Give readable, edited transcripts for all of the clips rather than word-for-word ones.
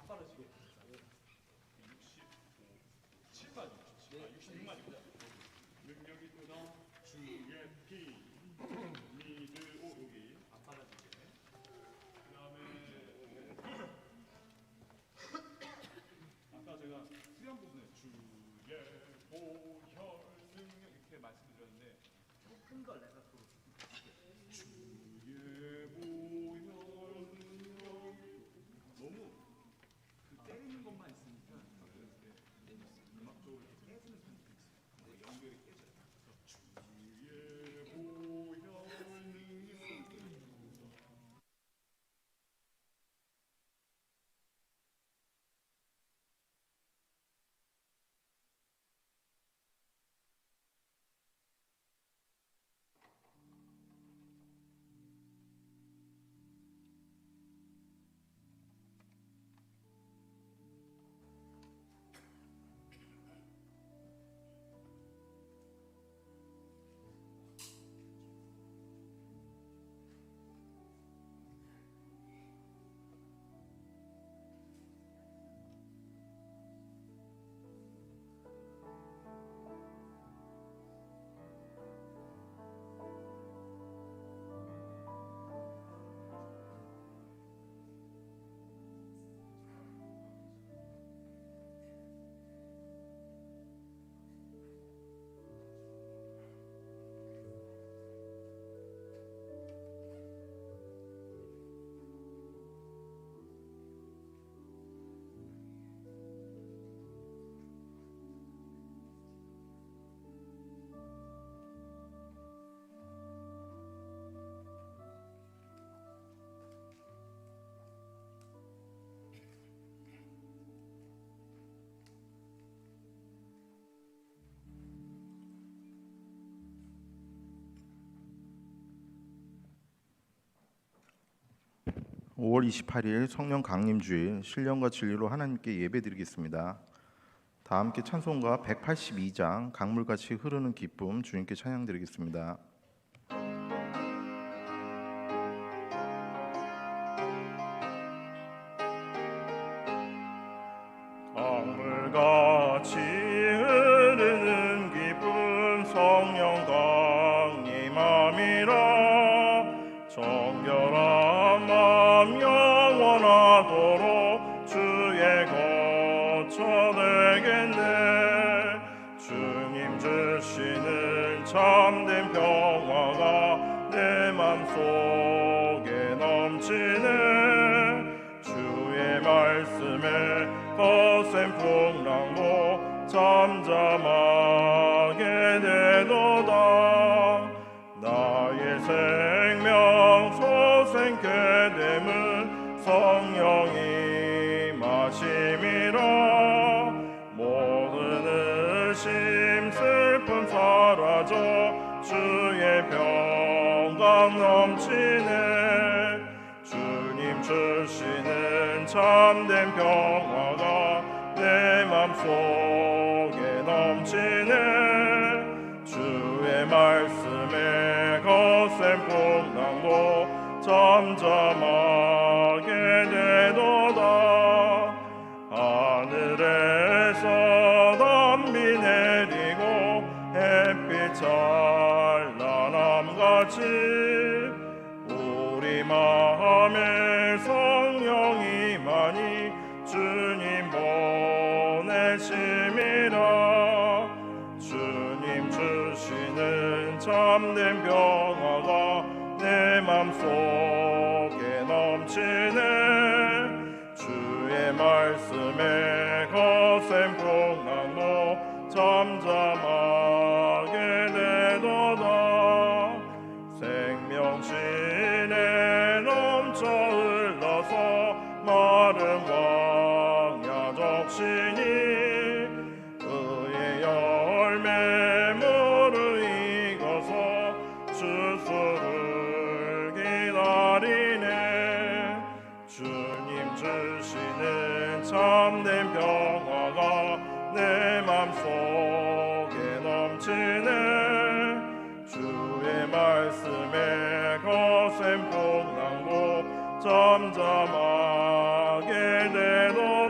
빠르시게 66만이고요. 능력이 뜨나 주의 피 미드 오 여기 안 빨라지게. 그다음에 아까 제가 수련 부분에 주의 보혈 능력 이렇게 말씀드렸는데 조금 더 레벨 주의 보혈 능력 너무 그 때리는 것만 있으니까 음악적으로 이렇게 깨지는 편이 있어요. 연결이 깨져요. 주의 보혈 능력 (5월 28일) 성령 강림주일 신령과 진리로 하나님께 예배드리겠습니다. 다 함께 찬송가 182장 강물같이 흐르는 기쁨 주님께 찬양드리겠습니다. 강물같이 흐르는 기쁨 성령 강림함이라 정결한 맘 영원하도록 주의 거처 되겠네. 주님 주시는 참된 평화가 내 맘속에 넘치네. 주의 말씀에 거센 풍랑도 잠잠하게 되도다. 나의 생명 소생케 됨은 성령이 마심이라. 모든 의심 슬픔 사라져 주의 평강 넘치네. 주님 주시는 참된 평화가 내 맘속에 넘치네. 주의 말씀에 거센 풍랑도 잠잠하게 되도다. 하늘에서 단비 내리고 햇빛 찬란함같이 우리 마음에 성령이 많이 주님 보내심이라. 주님 주시는 참된 평화가 내 맘속에 넘치네. 주의 말씀에 거센 풍랑도 잠잠하게 되도다. 생명신에 넘쳐 흘러서 마른 광야 적신이 의의 열매 무르익어서 주수를 기다리네. 주님 주시는 참된 평화가 내 맘속에 넘치네. 주의 말씀에 거센 풍랑도 잠잠하게 되도다.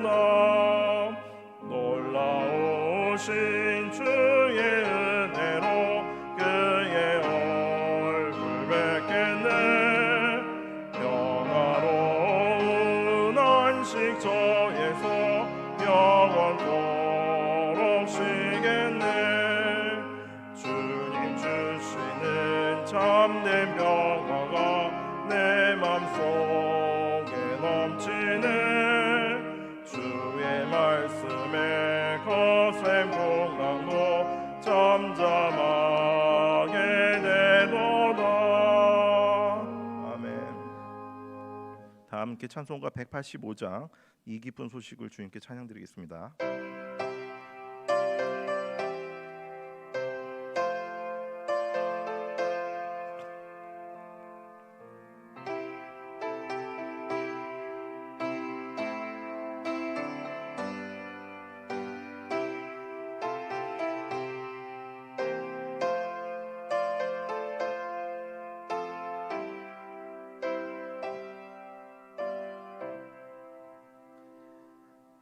오신 주의 은혜로 그의 얼굴 뵙겠네. 평화로운 안식 저에서 영원토록 쉬겠네. 주님 주시는 참된 평화가 내 맘속에 넘치네. 주의 말씀에 거센 풍랑도 잠잠하게 되도다. 아멘. 다 함께 찬송가 185장 이 기쁜 소식을 주님께 찬양드리겠습니다.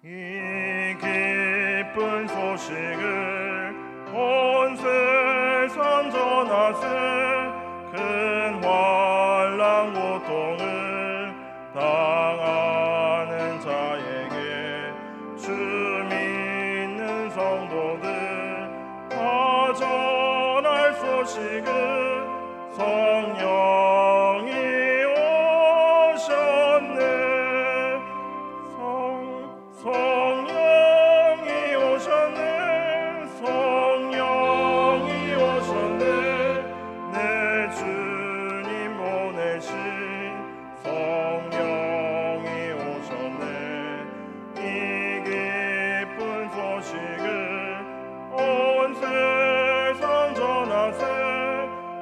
이 기쁜 소식을 온 세상 전하세. 큰 환난 고통을 당하는 자에게 주 믿는 성도들 다 전할 소식은 성령이 오셨네. 성령이 오셨네. 성령이 오셨네. 내 주님 보내신 성령이 오셨네. 이 기쁜 소식을 온 세상 전하세.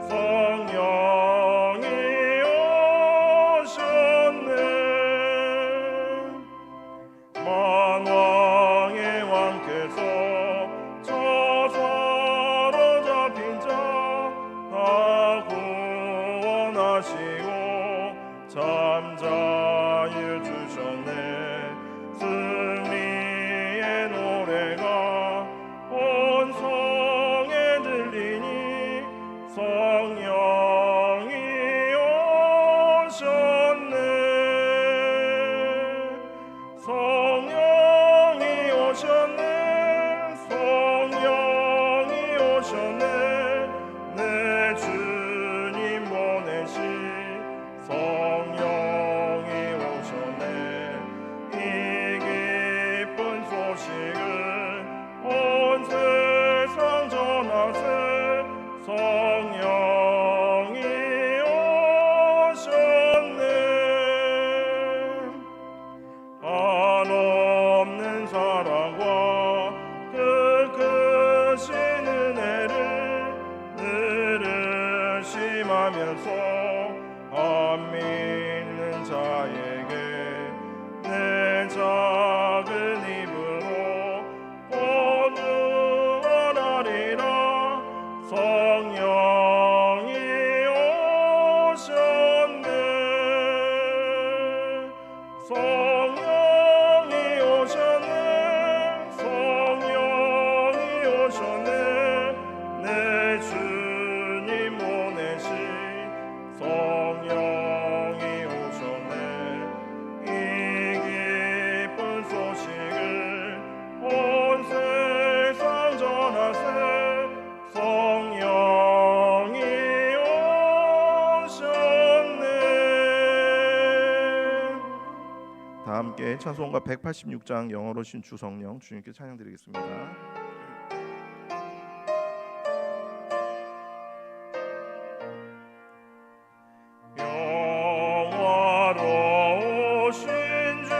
성령이 오셨네. 만왕의 왕께서 저 사로잡힌 자 다 구원하시고 잠자유 주셨네. 승리의 노래가 온 성에 들리니 성령이 오셨네. 성령이 오셨네. 성령이 오셨네. 내 주님 보내신 성령이 오셨네. 이 기쁜 소식을 온 세상 전하세. 성령이 오셨네. 한없는 사랑과 끝끝인 은혜를 늘 의심하면서 안 믿는 자에게 내 작은 입으로 보증하리라. 성령이 오셨네. 성령이 오셨네. 성령이 오셨네. 내 주님 보내신 성령이 오셨네. 이 기쁜 소식을 온 세상 전하세. 성령이 오셨네. 다 함께 찬송가 186장 영어로 신 주성령 주님께 찬양드리겠습니다. 영화로우신 주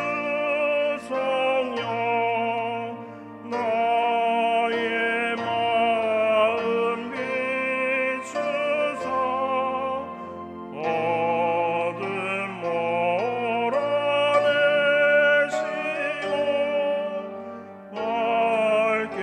성령 나의 마음 비추사 어둠 몰아내시고 밝게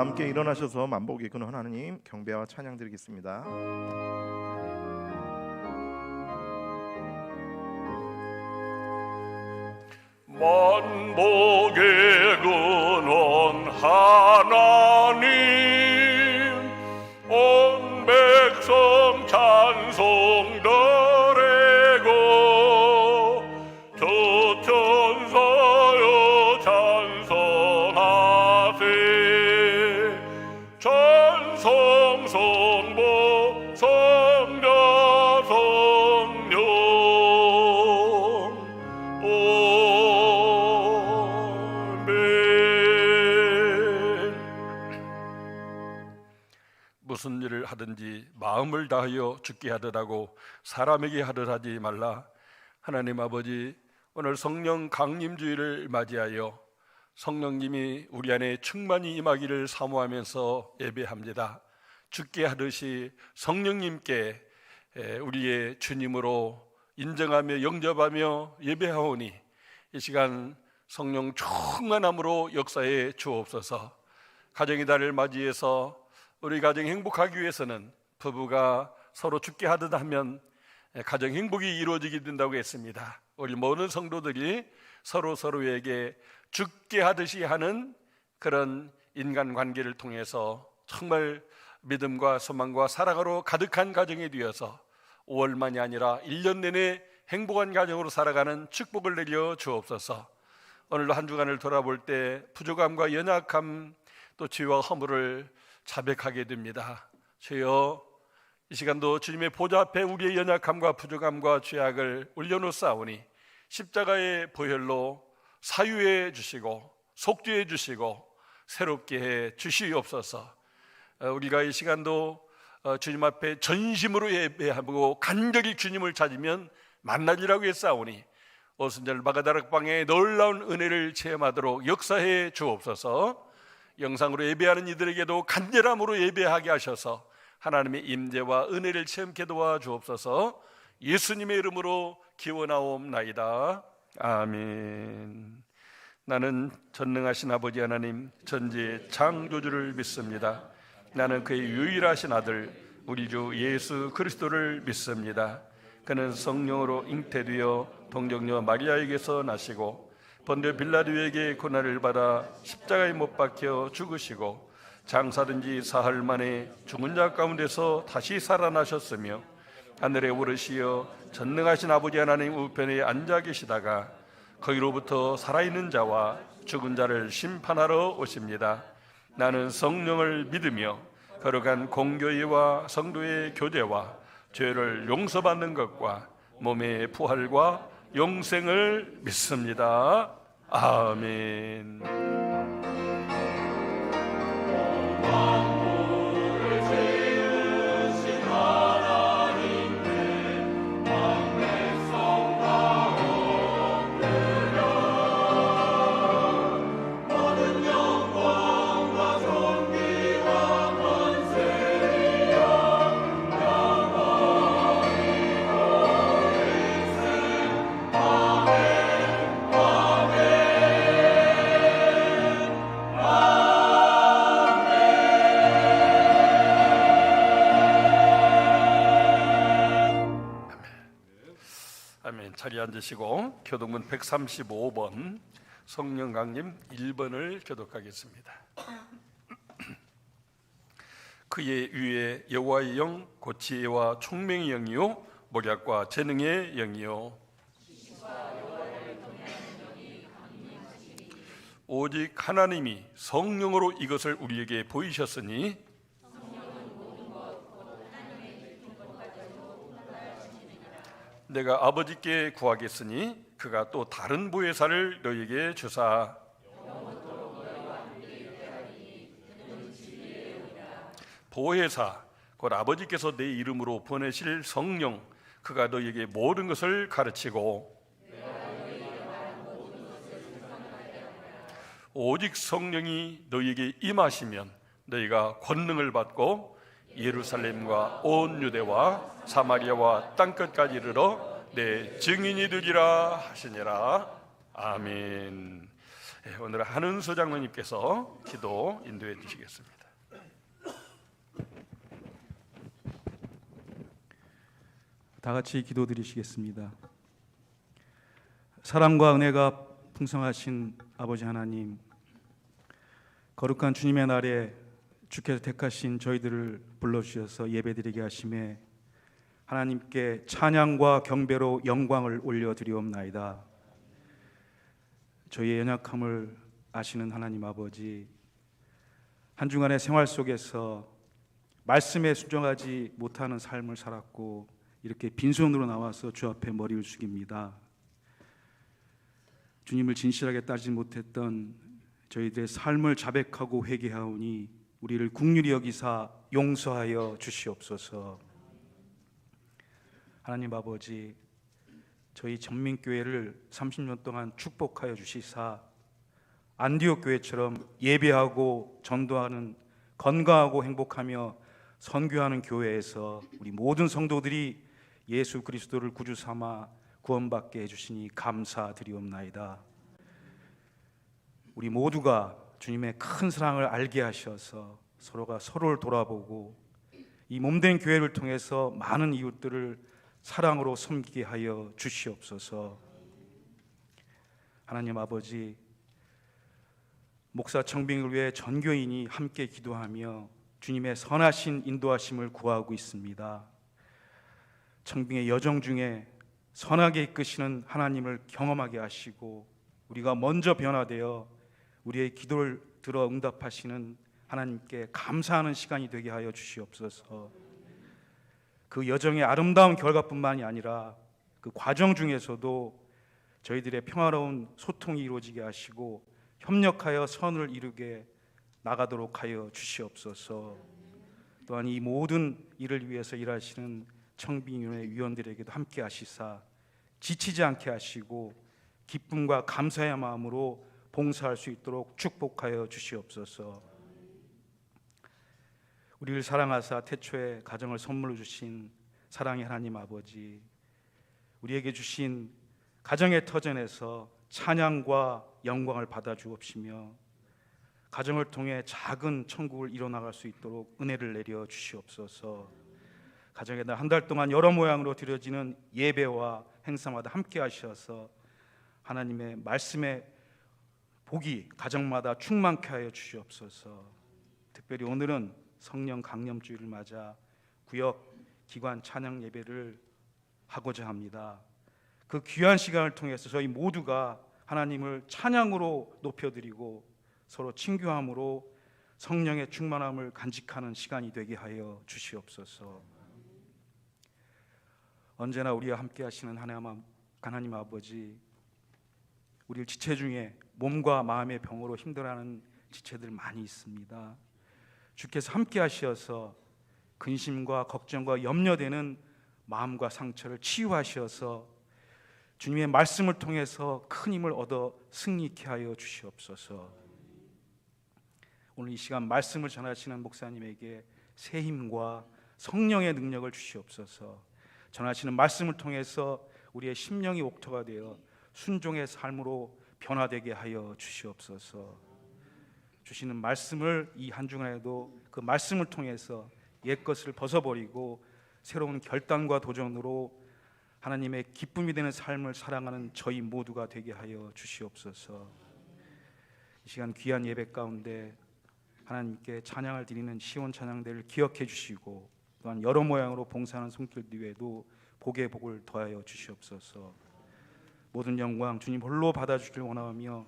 함께 일어나셔서 만복의 근원 하나님 경배와 찬양 드리겠습니다. 만복의 근원 하나님, 온 백성 찬송 드리고 저 천사여 찬송하세. 찬송 성부 성자 성령 무슨 일을 하든지 마음을 다하여 주께 하듯하고 사람에게 하듯 하지 말라. 하나님 아버지, 오늘 성령 강림주일을 맞이하여 성령님이 우리 안에 충만히 임하기를 사모하면서 예배합니다. 주께 하듯이 성령님께 우리의 주님으로 인정하며 영접하며 예배하오니 이 시간 성령 충만함으로 역사에 주옵소서. 가정의 달을 맞이해서 우리 가정이 행복하기 위해서는 부부가 서로 죽게 하듯 하면 가정 행복이 이루어지게 된다고 했습니다. 우리 모든 성도들이 서로에게 죽게 하듯이 하는 그런 인간관계를 통해서 정말 믿음과 소망과 사랑으로 가득한 가정이 되어서 5월만이 아니라 1년 내내 행복한 가정으로 살아가는 축복을 내려 주옵소서. 오늘도 한 주간을 돌아볼 때 부족함과 연약함 또 죄와 허물을 자백하게 됩니다. 주여, 이 시간도 주님의 보좌 앞에 우리의 연약함과 부족함과 죄악을 올려놓사오니 십자가의 보혈로 사유해 주시고 속죄해 주시고 새롭게 해 주시옵소서. 우리가 이 시간도 주님 앞에 전심으로 예배하고 간절히 주님을 찾으면 만나리라고 했사오니 오순절 마가다락방에 놀라운 은혜를 체험하도록 역사해 주옵소서. 영상으로 예배하는 이들에게도 간절함으로 예배하게 하셔서 하나님의 임재와 은혜를 체험케 도와주옵소서. 예수님의 이름으로 기원하옵나이다. 아멘. 나는 전능하신 아버지 하나님 전지의 창조주를 믿습니다. 나는 그의 유일하신 아들 우리 주 예수 그리스도를 믿습니다. 그는 성령으로 잉태되어 동정녀 마리아에게서 나시고 본디오 빌라도에게 고난을 받아 십자가에 못 박혀 죽으시고 장사된 지 사흘 만에 죽은 자 가운데서 다시 살아나셨으며 하늘에 오르시어 전능하신 아버지 하나님 우편에 앉아 계시다가 거기로부터 살아있는 자와 죽은 자를 심판하러 오십니다. 나는 성령을 믿으며 거룩한 공교회와 성도의 교제와 죄를 용서받는 것과 몸의 부활과 영생을 믿습니다. 아멘. 자리에 앉으시고 교독문 135번 성령 강림 1번을 교독하겠습니다. 그의 위에 여호와의 영 곧 지혜와 총명의 영이요 모략과 재능의 영이요 오직 하나님이 성령으로 이것을 우리에게 보이셨으니 내가 아버지께 구하겠으니 그가 또 다른 보혜사를 너희에게 주사 보혜사 곧 아버지께서 내 이름으로 보내실 성령 그가 너희에게 모든 것을 가르치고 오직 성령이 너희에게 임하시면 너희가 권능을 받고 예루살렘과 온 유대와 사마리아와 땅끝까지 이르러 내 증인이 되리라 하시니라. 아멘. 오늘 한은서 장로님께서 기도 인도해 주시겠습니다. 다 같이 기도드리시겠습니다. 사랑과 은혜가 풍성하신 아버지 하나님, 거룩한 주님의 날에 주께서 택하신 저희들을 불러주셔서 예배드리게 하심에 하나님께 찬양과 경배로 영광을 올려드리옵나이다. 저희의 연약함을 아시는 하나님 아버지, 한 주간의 생활 속에서 말씀에 순종하지 못하는 삶을 살았고 이렇게 빈손으로 나와서 주 앞에 머리를 숙입니다. 주님을 진실하게 따르지 못했던 저희들의 삶을 자백하고 회개하오니 우리를 긍휼히 여기사 용서하여 주시옵소서. 하나님 아버지, 저희 전민교회를 30년 동안 축복하여 주시사 안디옥 교회처럼 예배하고 전도하는 건강하고 행복하며 선교하는 교회에서 우리 모든 성도들이 예수 그리스도를 구주 삼아 구원받게 해주시니 감사드리옵나이다. 우리 모두가 주님의 큰 사랑을 알게 하셔서 서로가 서로를 돌아보고 이 몸된 교회를 통해서 많은 이웃들을 사랑으로 섬기게 하여 주시옵소서. 하나님 아버지, 목사 청빙을 위해 전교인이 함께 기도하며 주님의 선하신 인도하심을 구하고 있습니다. 청빙의 여정 중에 선하게 이끄시는 하나님을 경험하게 하시고 우리가 먼저 변화되어 우리의 기도를 들어 응답하시는 하나님께 감사하는 시간이 되게 하여 주시옵소서. 그 여정의 아름다운 결과뿐만이 아니라 그 과정 중에서도 저희들의 평화로운 소통이 이루어지게 하시고 협력하여 선을 이루게 나가도록 하여 주시옵소서. 또한 이 모든 일을 위해서 일하시는 청빙위원회 위원들에게도 함께 하시사 지치지 않게 하시고 기쁨과 감사의 마음으로 봉사할 수 있도록 축복하여 주시옵소서. 우리를 사랑하사 태초에 가정을 선물로 주신 사랑의 하나님 아버지, 우리에게 주신 가정의 터전에서 찬양과 영광을 받아 주옵시며 가정을 통해 작은 천국을 이뤄나갈 수 있도록 은혜를 내려 주시옵소서. 가정에 한 달 동안 여러 모양으로 드려지는 예배와 행사마다 함께 하셔서 하나님의 말씀의 복이 가정마다 충만케 하여 주시옵소서. 특별히 오늘은 성령 강림주일을 맞아 구역 기관 찬양 예배를 하고자 합니다. 그 귀한 시간을 통해서 저희 모두가 하나님을 찬양으로 높여드리고 서로 친교함으로 성령의 충만함을 간직하는 시간이 되게 하여 주시옵소서. 언제나 우리와 함께 하시는 하나님 아버지, 우리를 지체 중에 몸과 마음의 병으로 힘들어하는 지체들 많이 있습니다. 주께서 함께 하셔서 근심과 걱정과 염려되는 마음과 상처를 치유하셔서 주님의 말씀을 통해서 큰 힘을 얻어 승리케 하여 주시옵소서. 오늘 이 시간 말씀을 전하시는 목사님에게 새 힘과 성령의 능력을 주시옵소서. 전하시는 말씀을 통해서 우리의 심령이 옥토가 되어 순종의 삶으로 변화되게 하여 주시옵소서. 주시는 말씀을 이 한 주간에도 그 말씀을 통해서 옛것을 벗어버리고 새로운 결단과 도전으로 하나님의 기쁨이 되는 삶을 살아가는 저희 모두가 되게 하여 주시옵소서. 이 시간 귀한 예배 가운데 하나님께 찬양을 드리는 시온 찬양대를 기억해 주시고 또한 여러 모양으로 봉사하는 손길들 외에도 복의 복을 더하여 주시옵소서. 모든 영광 주님 홀로 받아주길 원하며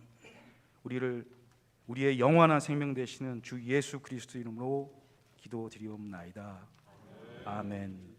우리의 영원한 생명 되시는 주 예수 그리스도 이름으로 기도드리옵나이다. 아멘.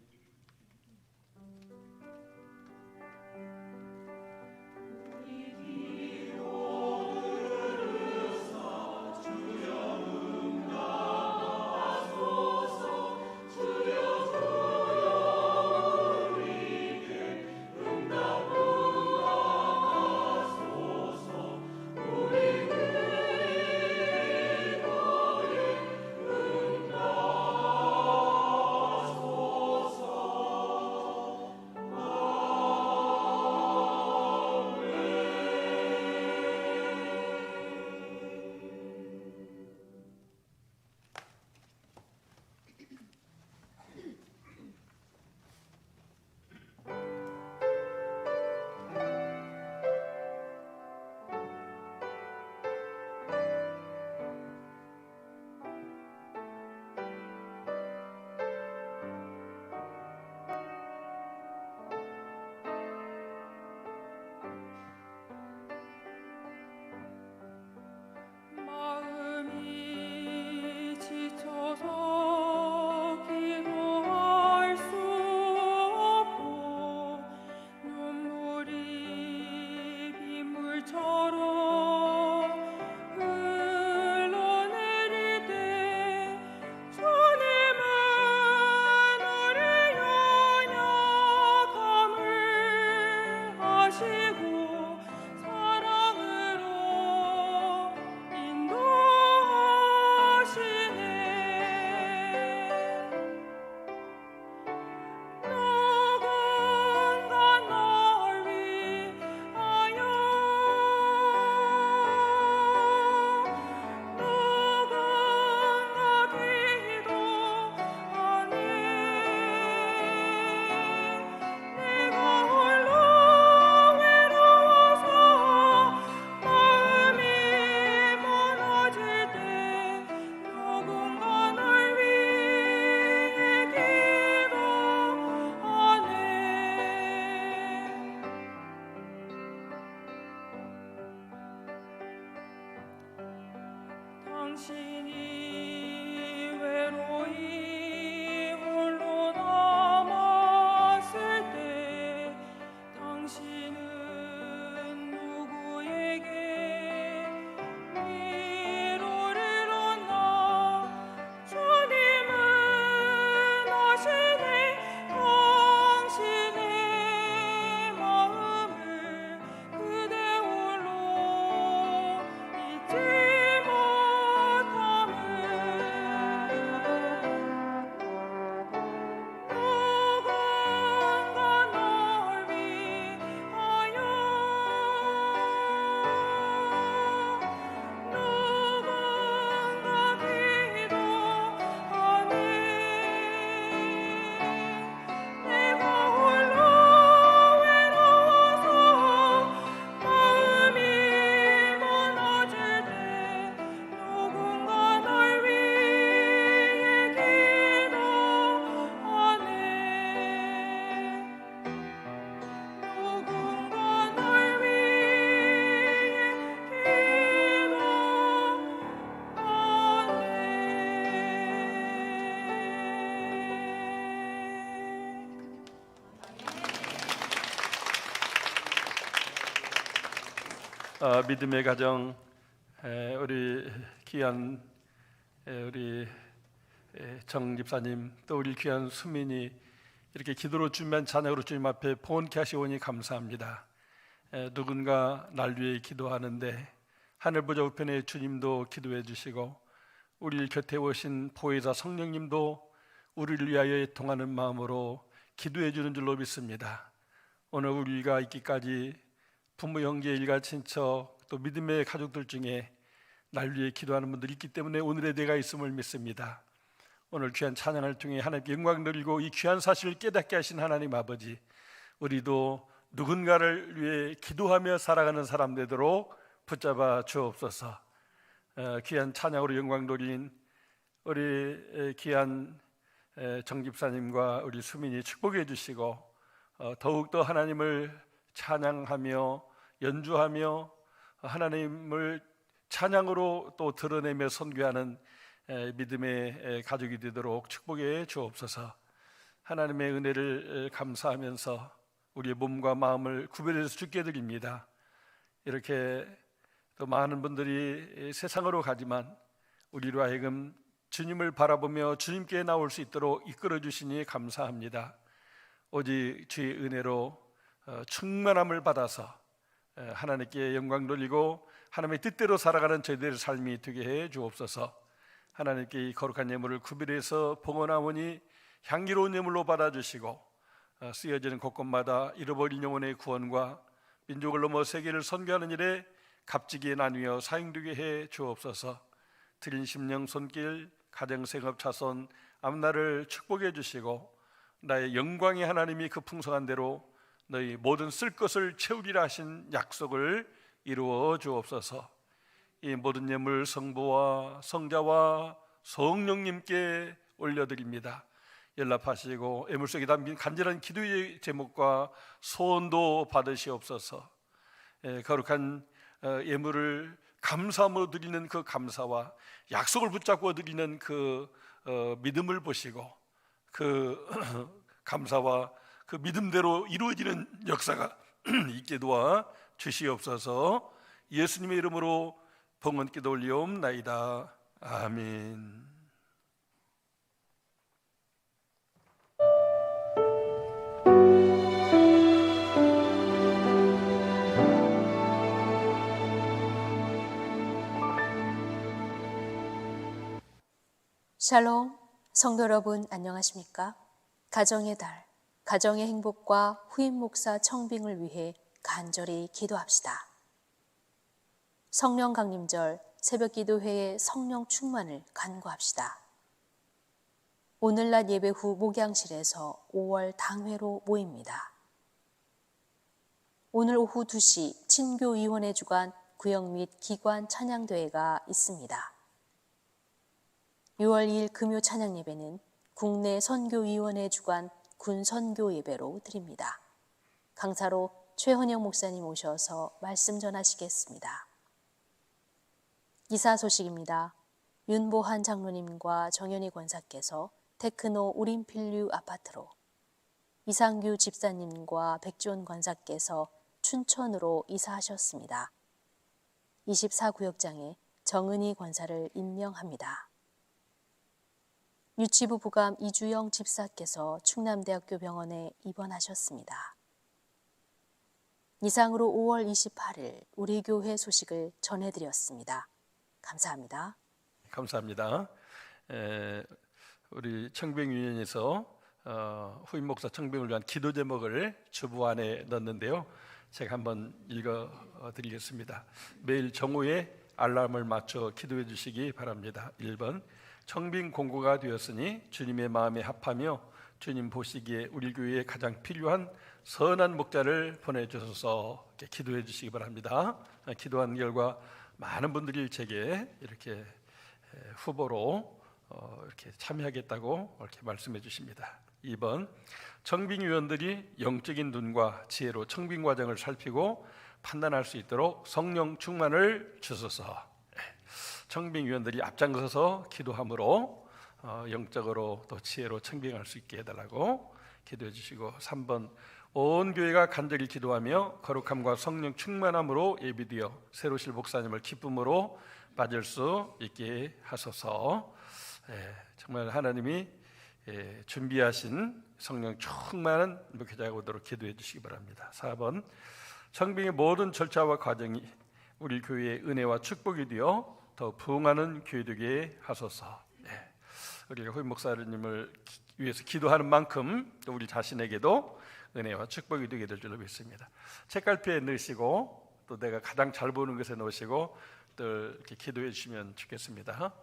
믿음의 가정, 우리 귀한 우리 정 집사님, 또 우리 귀한 수민이 이렇게 기도로 준비한 찬양으로 주님 앞에 봉헌케 하시오니 감사합니다. 누군가 날 위해 기도하는데 하늘 보좌 우편에 주님도 기도해 주시고 우리 곁에 오신 보혜사 성령님도 우리를 위하여 애통하는 마음으로 기도해 주는 줄로 믿습니다. 오늘 우리가 있기까지 부모, 형제, 일가, 친척, 또 믿음의 가족들 중에 날 위해 기도하는 분들이 있기 때문에 오늘의 내가 있음을 믿습니다. 오늘 귀한 찬양을 통해 하나님께 영광 돌리고 이 귀한 사실을 깨닫게 하신 하나님 아버지, 우리도 누군가를 위해 기도하며 살아가는 사람 되도록 붙잡아 주옵소서. 귀한 찬양으로 영광 돌린 우리 귀한 정 집사님과 우리 수민이 축복해 주시고 더욱더 하나님을 찬양하며 연주하며 하나님을 찬양으로 또 드러내며 선교하는 믿음의 가족이 되도록 축복해 주옵소서. 하나님의 은혜를 감사하면서 우리의 몸과 마음을 구별해서 주께 드립니다. 이렇게 또 많은 분들이 세상으로 가지만 우리로 하여금 주님을 바라보며 주님께 나올 수 있도록 이끌어 주시니 감사합니다. 오직 주의 은혜로 충만함을 받아서 하나님께 영광 돌리고 하나님의 뜻대로 살아가는 저희들의 삶이 되게 해 주옵소서. 하나님께 이 거룩한 예물을 구별해서 봉헌하오니 향기로운 예물로 받아주시고 쓰여지는 곳곳마다 잃어버린 영혼의 구원과 민족을 넘어 세계를 선교하는 일에 값지게 나누어 사용되게 해 주옵소서. 드린 심령 손길 가정 생업 자손 앞날을 축복해 주시고 나의 영광의 하나님이 그 풍성한 대로 너희 모든 쓸 것을 채우리라 하신 약속을 이루어 주옵소서. 이 모든 예물 성부와 성자와 성령님께 올려드립니다. 연락하시고 예물 속에 담긴 간절한 기도의 제목과 소원도 받으시옵소서. 거룩한 예물을 감사함으로 드리는 그 감사와 약속을 붙잡고 드리는 그 믿음을 보시고 그 감사와 그 믿음대로 이루어지는 역사가 있게 도와 주시옵소서. 예수님의 이름으로 봉헌기도 올리옵나이다. 아멘. 샬롬, 성도 여러분 안녕하십니까? 가정의 달, 가정의 행복과 후임 목사 청빙을 위해 간절히 기도합시다. 성령 강림절 새벽기도회의 성령 충만을 간구합시다. 오늘 낮 예배 후 목양실에서 5월 당회로 모입니다. 오늘 오후 2시 친교위원회 주관 구역 및 기관 찬양대회가 있습니다. 6월 2일 금요 찬양 예배는 국내 선교위원회 주관 군 선교 예배로 드립니다. 강사로 최헌영 목사님 오셔서 말씀 전하시겠습니다. 이사 소식입니다. 윤보한 장로님과 정현희 권사께서 테크노 우림필류 아파트로, 이상규 집사님과 백지원 권사께서 춘천으로 이사하셨습니다. 24구역장에 정은희 권사를 임명합니다. 유치부 부감 이주영 집사께서 충남대학교 병원에 입원하셨습니다. 이상으로 5월 28일 우리 교회 소식을 전해드렸습니다. 감사합니다. 감사합니다. 우리 청빙위원회에서 후임 목사 청빙을 위한 기도 제목을 주부 안에 넣었는데요. 제가 한번 읽어드리겠습니다. 매일 정오에 알람을 맞춰 기도해 주시기 바랍니다. 1번, 청빙 공고가 되었으니 주님의 마음에 합하며 주님 보시기에 우리 교회에 가장 필요한 선한 목자를 보내주셔서 기도해 주시기 바랍니다. 기도한 결과 많은 분들이 제게 이렇게 후보로 이렇게 참여하겠다고 이렇게 말씀해 주십니다. 2번, 청빙위원들이 영적인 눈과 지혜로 청빙 과정을 살피고 판단할 수 있도록 성령 충만을 주소서. 청빙위원들이 앞장서서 기도함으로 영적으로 또 지혜로 청빙할 수 있게 해달라고 기도해 주시고 3번 온 교회가 간절히 기도하며 거룩함과 성령 충만함으로 예비되어 새로 오실 목사님을 기쁨으로 맞을 수 있게 하소서. 정말 하나님이 준비하신 성령 충만한 목회자가 오도록 기도해 주시기 바랍니다. 4번 청빙의 모든 절차와 과정이 우리 교회의 은혜와 축복이 되어 더 부흥하는 교회 되게 하소서. 우리가 후임 목사님을 위해서 기도하는 만큼 또 우리 자신에게도 은혜와 축복이 되게 될 줄로 믿습니다. 책갈피에 넣으시고 또 내가 가장 잘 보는 것에 넣으시고 또 이렇게 기도해 주시면 좋겠습니다.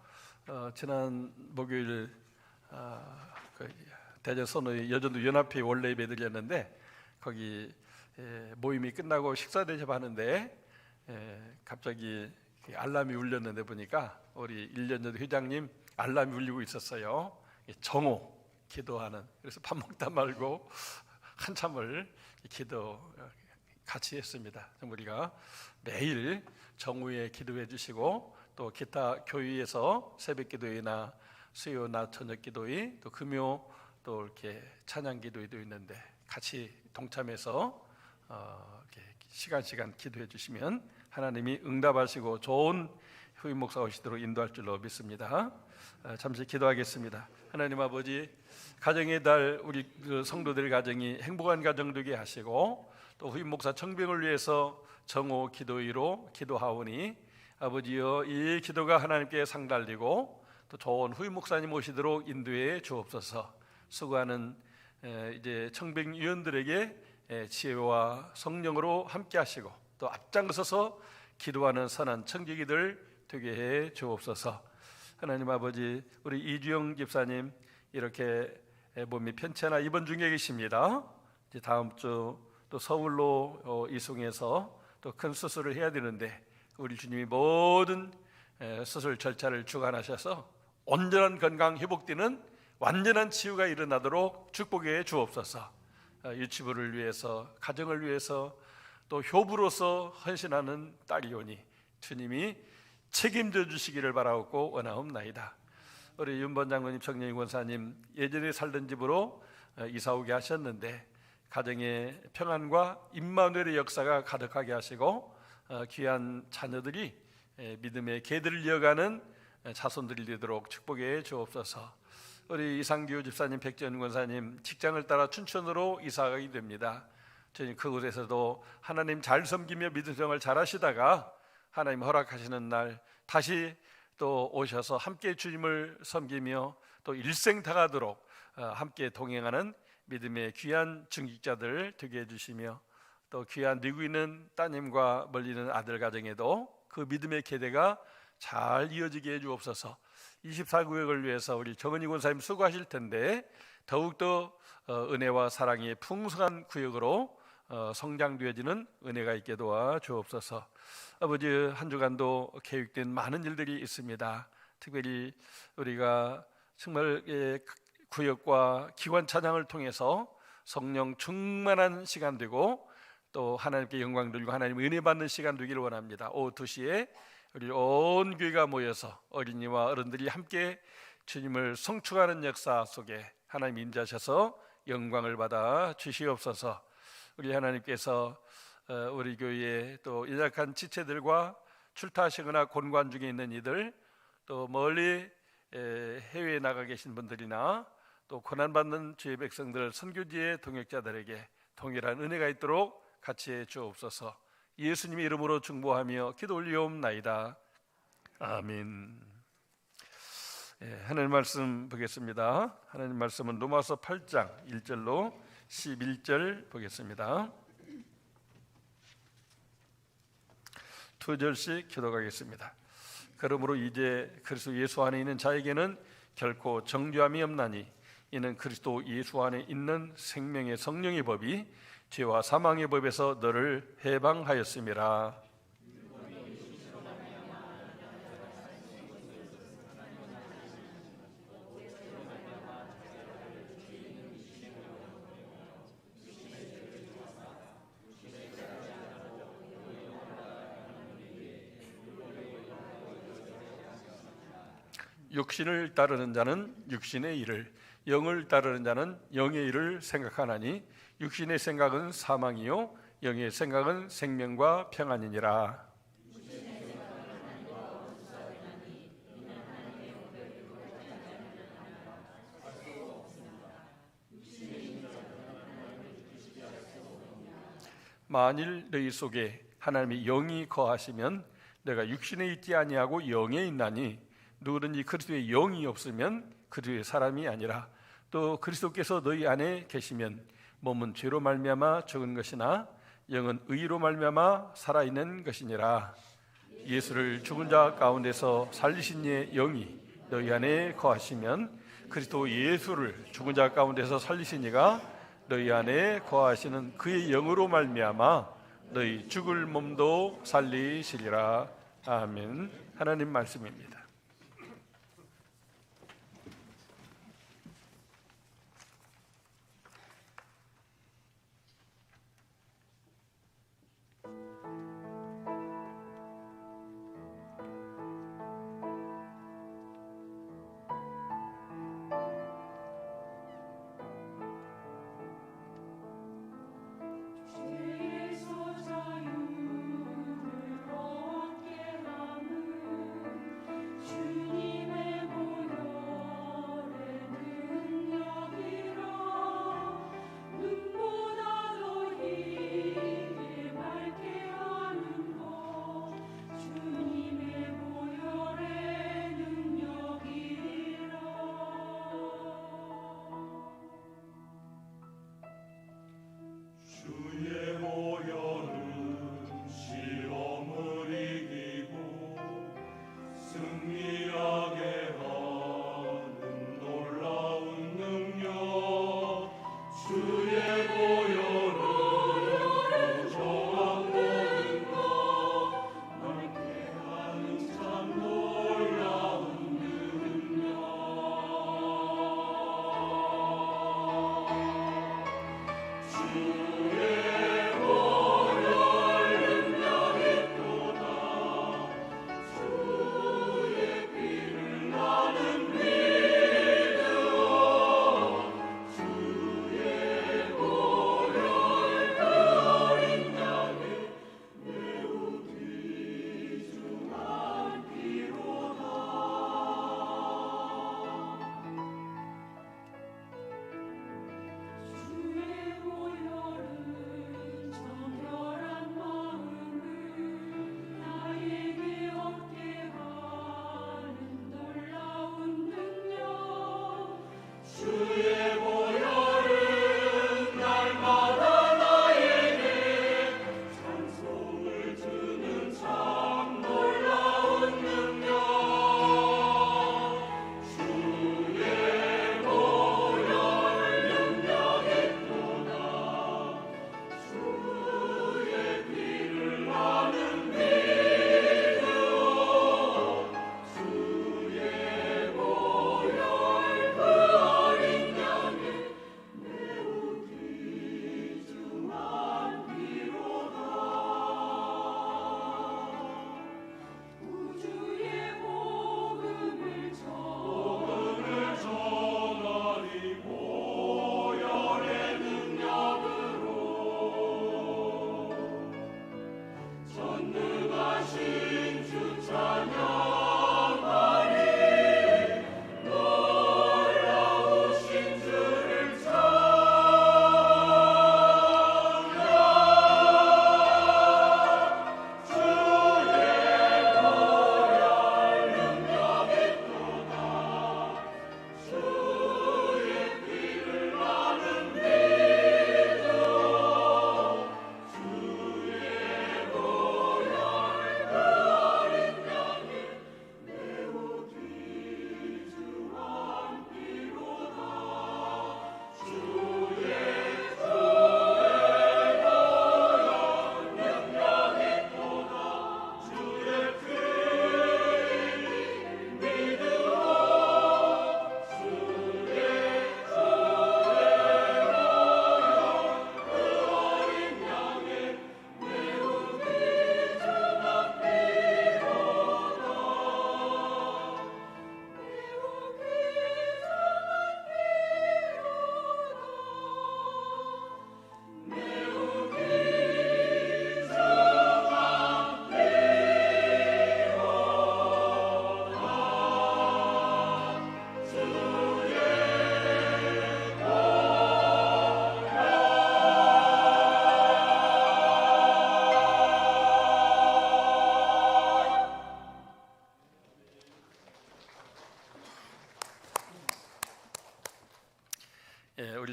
지난 목요일 대전 선의 여전도 연합회 원래 예배 드렸는데 거기 모임이 끝나고 식사 대접하는데 갑자기 알람이 울렸는데 보니까 우리 1년 전 회장님 알람이 울리고 있었어요. 정오 기도하는. 그래서 밥 먹다 말고 한참을 기도 같이 했습니다. 우리가 매일 정오에 기도해 주시고 또 기타 교회에서 새벽 기도회나 수요 낮 저녁 기도회 또 금요 또 이렇게 찬양 기도회도 있는데 같이 동참해서 이렇게 시간 기도해 주시면 하나님이 응답하시고 좋은 후임 목사 오시도록 인도할 줄로 믿습니다. 잠시 기도하겠습니다. 하나님 아버지, 가정의 달 우리 성도들 가정이 행복한 가정 되게 하시고 또 후임 목사 청빙을 위해서 정오 기도회로 기도하오니 아버지여 이 기도가 하나님께 상달리고 또 좋은 후임 목사님 오시도록 인도해 주옵소서. 수고하는 이제 청빙위원들에게 지혜와 성령으로 함께 하시고 또 앞장서서 기도하는 선한 청지기들 되게 해 주옵소서. 하나님 아버지, 우리 이주영 집사님 이렇게 몸이 편치 않아 입원 중에 계십니다. 이제 다음 주 또 서울로 이송해서 또 큰 수술을 해야 되는데 우리 주님이 모든 수술 절차를 주관하셔서 온전한 건강 회복되는 완전한 치유가 일어나도록 축복해 주옵소서. 유치부를 위해서 가정을 위해서 또 효부로서 헌신하는 딸이오니 주님이 책임져 주시기를 바라옵고 원하옵나이다. 우리 윤번 장로님, 정영희 권사님 예전에 살던 집으로 이사 오게 하셨는데 가정의 평안과 임마누엘의 역사가 가득하게 하시고 귀한 자녀들이 믿음의 계들을 이어가는 자손들이 되도록 축복해 주옵소서. 우리 이상규 집사님, 백전 권사님 직장을 따라 춘천으로 이사가게 됩니다. 저희 그곳에서도 하나님 잘 섬기며 믿음 생활 잘 하시다가 하나님 허락하시는 날 다시 또 오셔서 함께 주님을 섬기며 또 일생 다가도록 함께 동행하는 믿음의 귀한 증직자들 되게 해주시며 또 귀한 미국에 있는 따님과 멀리 있는 아들 가정에도 그 믿음의 계대가 잘 이어지게 해주옵소서. 24구역을 위해서 우리 정은희 권사님 수고하실 텐데 더욱더 은혜와 사랑이 풍성한 구역으로 성장되어지는 은혜가 있게 도와 주옵소서. 아버지, 한 주간도 계획된 많은 일들이 있습니다. 특별히 우리가 정말 구역과 기관 찬양을 통해서 성령 충만한 시간 되고 또 하나님께 영광 돌리고 하나님 은혜 받는 시간 되기를 원합니다. 오후 2시에 우리 온 교회가 모여서 어린이와 어른들이 함께 주님을 성축하는 역사 속에 하나님 임재하셔서 영광을 받아 주시옵소서. 우리 하나님께서 우리 교회에 또 연약한 지체들과 출타하시거나 곤관 중에 있는 이들, 또 멀리 해외에 나가 계신 분들이나 또 고난받는 주의 백성들, 선교지의 동역자들에게 동일한 은혜가 있도록 같이 해 주옵소서. 예수님의 이름으로 중보하며 기도 올리옵나이다. 아멘. 하나님 말씀 보겠습니다. 하나님 말씀은 로마서 8장 1절로 11절 보겠습니다. 두 절씩 기도하겠습니다. 그러므로 이제 그리스도 예수 안에 있는 자에게는 결코 정죄함이 없나니 이는 그리스도 예수 안에 있는 생명의 성령의 법이 죄와 사망의 법에서 너를 해방하였음이라. 육신을 따르는 자는 육신의 일을, 영을 따르는 자는 영의 일을 생각하나니 육신의 생각은 사망이요 영의 생각은 생명과 평안이니라. 만일 너희 속에 하나님의 영이 거하시면 내가 육신에 있지 아니하고 영에 있나니 누구든지 그리스도의 영이 없으면 그리스도의 사람이 아니라 또 그리스도께서 너희 안에 계시면 몸은 죄로 말미암아 죽은 것이나 영은 의로 말미암아 살아있는 것이니라. 예수를 죽은 자 가운데서 살리신 이의 영이 너희 안에 거하시면 그리스도 예수를 죽은 자 가운데서 살리신 이가 너희 안에 거하시는 그의 영으로 말미암아 너희 죽을 몸도 살리시리라. 아멘. 하나님 말씀입니다.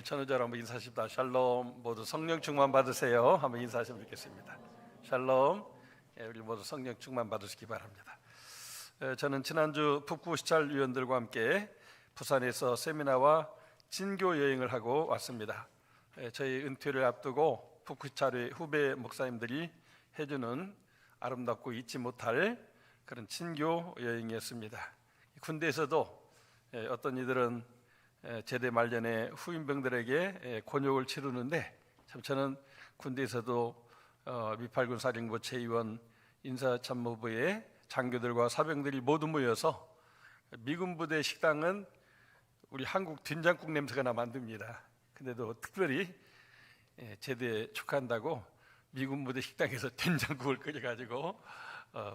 전우자로 한번 인사하십니다. 샬롬. 모두 성령 충만 받으세요. 한번 인사하시면 좋겠습니다. 샬롬. 우리 모두 성령 충만 받으시기 바랍니다. 저는 지난주 북부 시찰 위원들과 함께 부산에서 세미나와 진교 여행을 하고 왔습니다. 저희 은퇴를 앞두고 북부 시찰의 후배 목사님들이 해주는 아름답고 잊지 못할 그런 진교 여행이었습니다. 군대에서도 어떤 이들은 제대 말년에 후임병들에게 곤욕을 치르는데, 참 저는 군대에서도 미팔군 사령부 제2원 인사참모부의 장교들과 사병들이 모두 모여서 미군 부대 식당은 우리 한국 된장국 냄새가 나 만듭니다. 근데도 특별히 제대 축하한다고 미군 부대 식당에서 된장국을 끓여가지고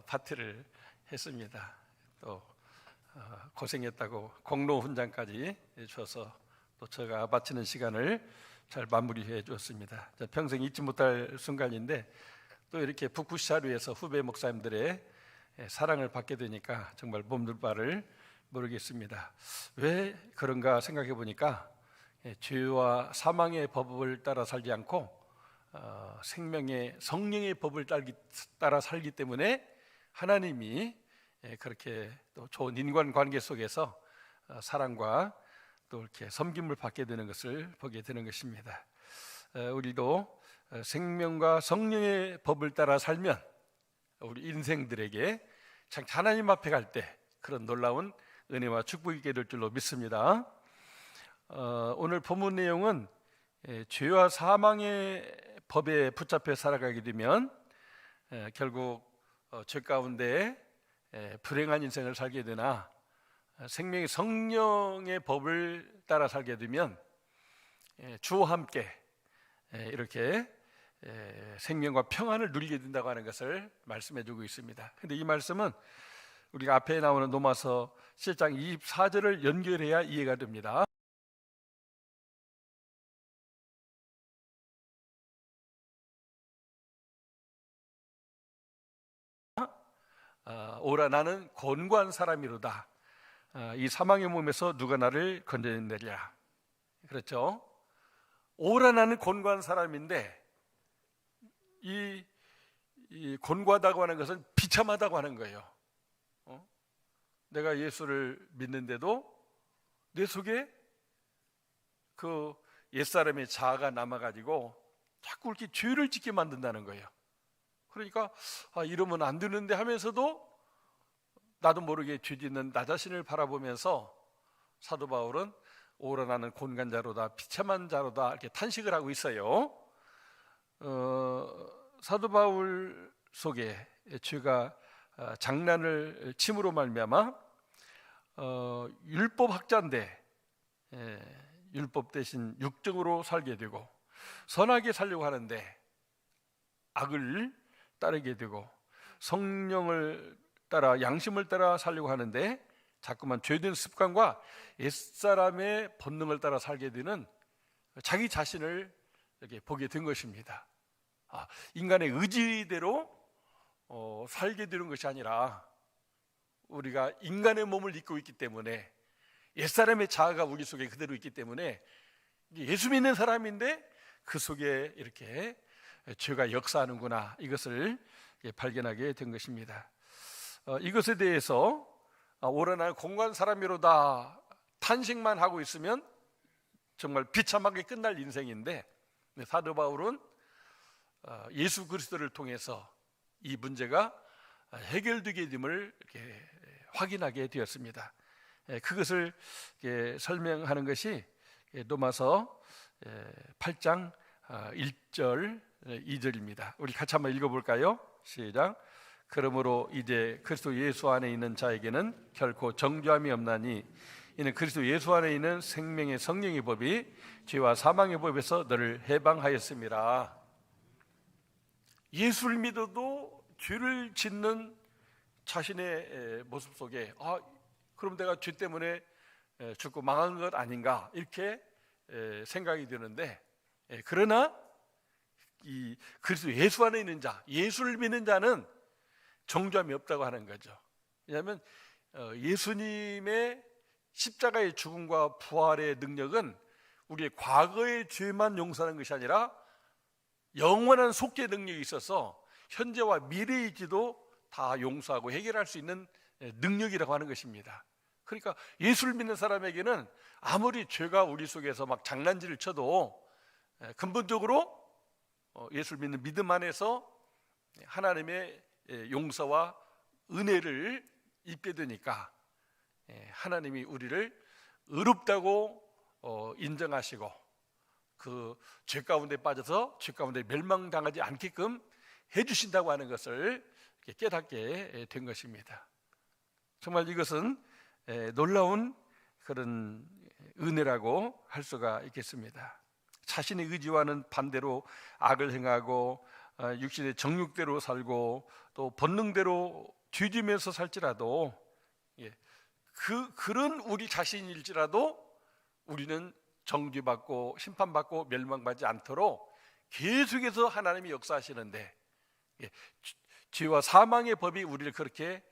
파티를 했습니다. 또 고생했다고 공로 훈장까지 줘서 또 제가 바치는 시간을 잘 마무리해 주었습니다. 평생 잊지 못할 순간인데, 또 이렇게 북부시찰위에서 후배 목사님들의 사랑을 받게 되니까 정말 몸둘 바를 모르겠습니다. 왜 그런가 생각해 보니까 죄와 사망의 법을 따라 살지 않고 생명의 성령의 법을 따라 살기 때문에 하나님이 그렇게 또 좋은 인간관계 속에서 사랑과 또 이렇게 섬김을 받게 되는 것을 보게 되는 것입니다. 우리도 생명과 성령의 법을 따라 살면 우리 인생들에게 참 하나님 앞에 갈 때 그런 놀라운 은혜와 축복이 있게 될 줄로 믿습니다. 오늘 본문 내용은 죄와 사망의 법에 붙잡혀 살아가게 되면 결국 죄 가운데 불행한 인생을 살게 되나, 생명의 성령의 법을 따라 살게 되면 주와 함께 이렇게 생명과 평안을 누리게 된다고 하는 것을 말씀해 주고 있습니다. 그런데 이 말씀은 우리가 앞에 나오는 로마서 7장 24절을 연결해야 이해가 됩니다. 오라 나는 곤고한 사람이로다. 이 사망의 몸에서 누가 나를 건져내리라. 그렇죠? 오라 나는 곤고한 사람인데, 이 곤고하다고 하는 것은 비참하다고 하는 거예요. 내가 예수를 믿는데도 내 속에 그 옛사람의 자아가 남아가지고 자꾸 이렇게 죄를 짓게 만든다는 거예요. 그러니까 이러면 안 되는데 하면서도 나도 모르게 죄 짓는 나 자신을 바라보면서 사도 바울은 오라 나는 곤고한 자로다, 비참한 자로다 이렇게 탄식을 하고 있어요. 사도 바울 속에 죄가 장난을 침으로 말미암아 율법 학자인데 율법 대신 육정으로 살게 되고, 선하게 살려고 하는데 악을 따르게 되고, 성령을 따라 양심을 따라 살려고 하는데 자꾸만 죄된 습관과 옛사람의 본능을 따라 살게 되는 자기 자신을 이렇게 보게 된 것입니다. 인간의 의지대로 살게 되는 것이 아니라, 우리가 인간의 몸을 입고 있기 때문에 옛사람의 자아가 우리 속에 그대로 있기 때문에 예수 믿는 사람인데 그 속에 이렇게 죄가 역사하는구나, 이것을 발견하게 된 것입니다. 이것에 대해서 오라 나는 곤고한 사람이로다 탄식만 하고 있으면 정말 비참하게 끝날 인생인데, 사도 바울은 예수 그리스도를 통해서 이 문제가 해결되게 됨을 이렇게 확인하게 되었습니다. 그것을 설명하는 것이 로마서 8장 1절 2절입니다. 우리 같이 한번 읽어볼까요? 시작. 그러므로 이제 그리스도 예수 안에 있는 자에게는 결코 정죄함이 없나니, 이는 그리스도 예수 안에 있는 생명의 성령의 법이 죄와 사망의 법에서 너를 해방하였음이라. 예수를 믿어도 죄를 짓는 자신의 모습 속에 그럼 내가 죄 때문에 죽고 망한 것 아닌가, 이렇게 생각이 드는데, 그러나 이 그리스도 예수 안에 있는 자, 예수를 믿는 자는 정죄함이 없다고 하는 거죠. 왜냐하면 예수님의 십자가의 죽음과 부활의 능력은 우리의 과거의 죄만 용서하는 것이 아니라 영원한 속죄 능력이 있어서 현재와 미래의 죄도 다 용서하고 해결할 수 있는 능력이라고 하는 것입니다. 그러니까 예수를 믿는 사람에게는 아무리 죄가 우리 속에서 막 장난질을 쳐도 근본적으로 예수를 믿는 믿음 안에서 하나님의 용서와 은혜를 입게 되니까 하나님이 우리를 의롭다고 인정하시고 그 죄 가운데 빠져서 죄 가운데 멸망당하지 않게끔 해주신다고 하는 것을 깨닫게 된 것입니다. 정말 이것은 놀라운 그런 은혜라고 할 수가 있겠습니다. 자신의 의지와는 반대로 악을 행하고 육신의 정욕대로 살고 또 본능대로 뒤지면서 살지라도 그런 우리 자신일지라도 우리는 정죄받고 심판받고 멸망받지 않도록 계속해서 하나님이 역사하시는데 죄와 사망의 법이 우리를 그렇게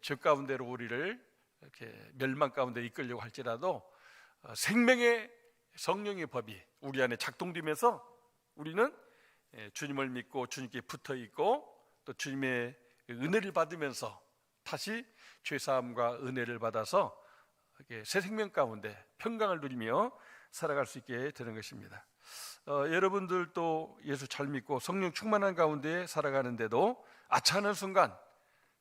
죄 가운데로 우리를 이렇게 멸망 가운데 이끌려고 할지라도 생명의 성령의 법이 우리 안에 작동되면서 우리는 주님을 믿고 주님께 붙어 있고 또 주님의 은혜를 받으면서 다시 죄사함과 은혜를 받아서 새 생명 가운데 평강을 누리며 살아갈 수 있게 되는 것입니다. 여러분들도 예수 잘 믿고 성령 충만한 가운데 살아가는데도 아차하는 순간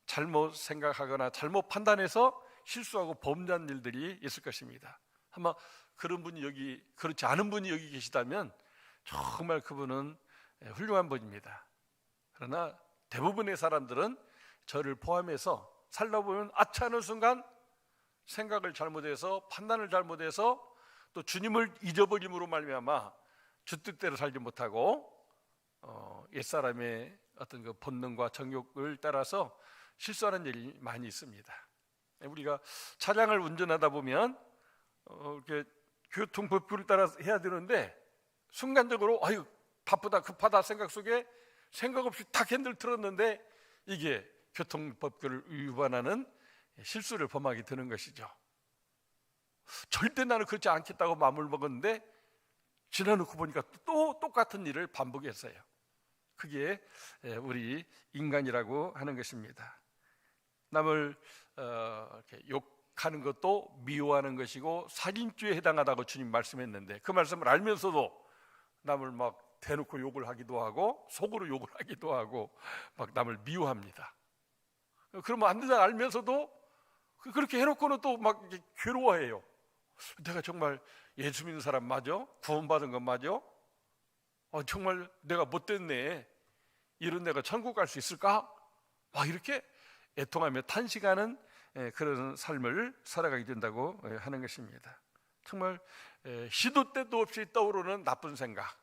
잘못 생각하거나 잘못 판단해서 실수하고 범죄한 일들이 있을 것입니다. 아마 그런 분이 여기 그렇지 않은 분이 여기 계시다면 정말 그분은 훌륭한 분입니다. 그러나 대부분의 사람들은 저를 포함해서 살다 보면 아차하는 순간 생각을 잘못해서 판단을 잘못해서 또 주님을 잊어버림으로 말미암아 주 뜻대로 살지 못하고 옛사람의 어떤 그 본능과 정욕을 따라서 실수하는 일이 많이 있습니다. 우리가 차량을 운전하다 보면 이렇게 교통법규를 따라 해야 되는데 순간적으로 아유 바쁘다 급하다 생각 속에 생각 없이 탁 핸들 틀었는데 이게 교통법규를 위반하는 실수를 범하게 되는 것이죠. 절대 나는 그렇지 않겠다고 마음을 먹었는데 지나놓고 보니까 또 똑같은 일을 반복했어요. 그게 우리 인간이라고 하는 것입니다. 남을 이렇게 욕하는 것도 미워하는 것이고 살인죄에 해당하다고 주님 말씀했는데 그 말씀을 알면서도 남을 막 대놓고 욕을 하기도 하고 속으로 욕을 하기도 하고 막 남을 미워합니다. 그러면 안 된다 알면서도 그렇게 해놓고는 또 막 괴로워해요. 내가 정말 예수 믿는 사람 맞아? 구원받은 건 맞아? 정말 내가 못됐네. 이런 내가 천국 갈 수 있을까? 막 이렇게 애통하며 탄식하는 그런 삶을 살아가게 된다고 하는 것입니다. 정말 시도 때도 없이 떠오르는 나쁜 생각,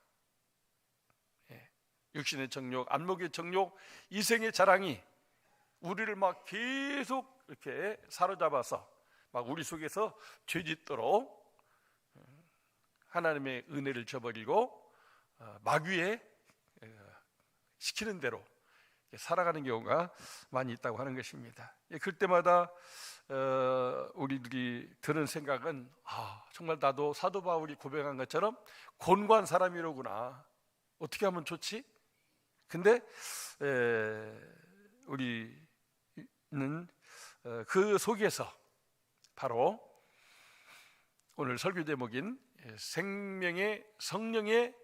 육신의 정욕, 안목의 정욕, 이생의 자랑이 우리를 막 계속 이렇게 사로잡아서 막 우리 속에서 죄짓도록 하나님의 은혜를 저버리고 마귀에 시키는 대로 살아가는 경우가 많이 있다고 하는 것입니다. 그때마다 우리들이 드는 생각은 정말 나도 사도 바울이 고백한 것처럼 곤고한 사람이로구나. 어떻게 하면 좋지? 근데 우리는 그 속에서 바로 오늘 설교 제목인 생명의 성령의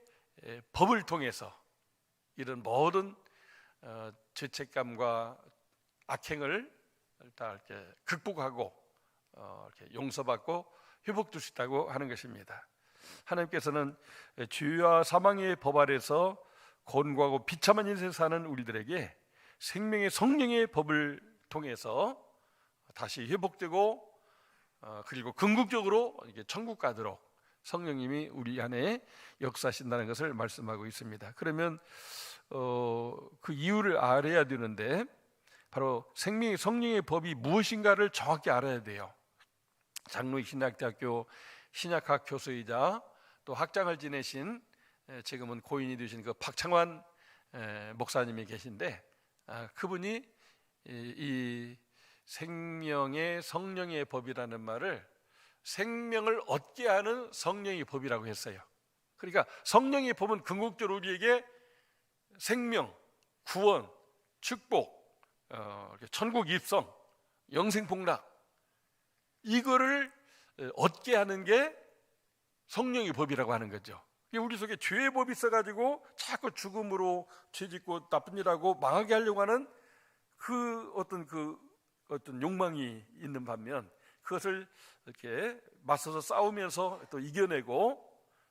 법을 통해서 이런 모든 죄책감과 악행을 다 이렇게 극복하고 이렇게 용서받고 회복될 수 있다고 하는 것입니다. 하나님께서는 죄와 사망의 법 아래서 곤고하고 비참한 인생 사는 우리들에게 생명의 성령의 법을 통해서 다시 회복되고 그리고 궁극적으로 천국 가도록 성령님이 우리 안에 역사하신다는 것을 말씀하고 있습니다. 그러면 그 이유를 알아야 되는데 바로 생명의 성령의 법이 무엇인가를 정확히 알아야 돼요. 장로의 신학대학교 신약학 교수이자 또 학장을 지내신 지금은 고인이 되신 그 박창환 목사님이 계신데 그분이 이 생명의 성령의 법이라는 말을 생명을 얻게 하는 성령의 법이라고 했어요. 그러니까 성령의 법은 궁극적으로 우리에게 생명, 구원, 축복, 천국 입성, 영생 복락, 이거를 얻게 하는 게 성령의 법이라고 하는 거죠. 우리 속에 죄의 법이 있어가지고 자꾸 죽음으로 죄짓고 나쁜 일하고 망하게 하려고 하는 그 어떤 욕망이 있는 반면, 그것을 이렇게 맞서서 싸우면서 또 이겨내고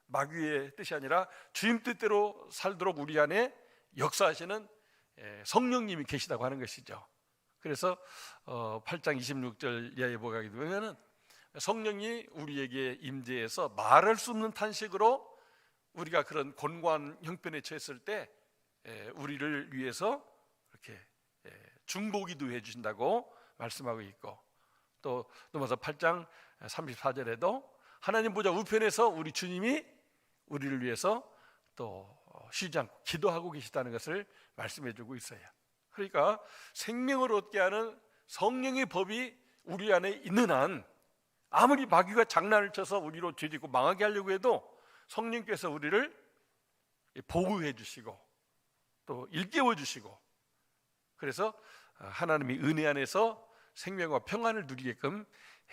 마귀의 뜻이 아니라 주님 뜻대로 살도록 우리 안에 역사하시는 성령님이 계시다고 하는 것이죠. 그래서 8장 26절 이하에 보게 되면은 성령이 우리에게 임재해서 말할 수 없는 탄식으로 우리가 그런 곤고한 형편에 처했을 때 우리를 위해서 이렇게 중보기도 해주신다고 말씀하고 있고, 또 넘어서 8장 34절에도 하나님 보좌 우편에서 우리 주님이 우리를 위해서 또 쉬지 않고 기도하고 계시다는 것을 말씀해 주고 있어요. 그러니까 생명을 얻게 하는 성령의 법이 우리 안에 있는 한, 아무리 마귀가 장난을 쳐서 우리로 죄짓고 망하게 하려고 해도 성령께서 우리를 보호해 주시고 또 일깨워 주시고, 그래서 하나님이 은혜 안에서 생명과 평안을 누리게끔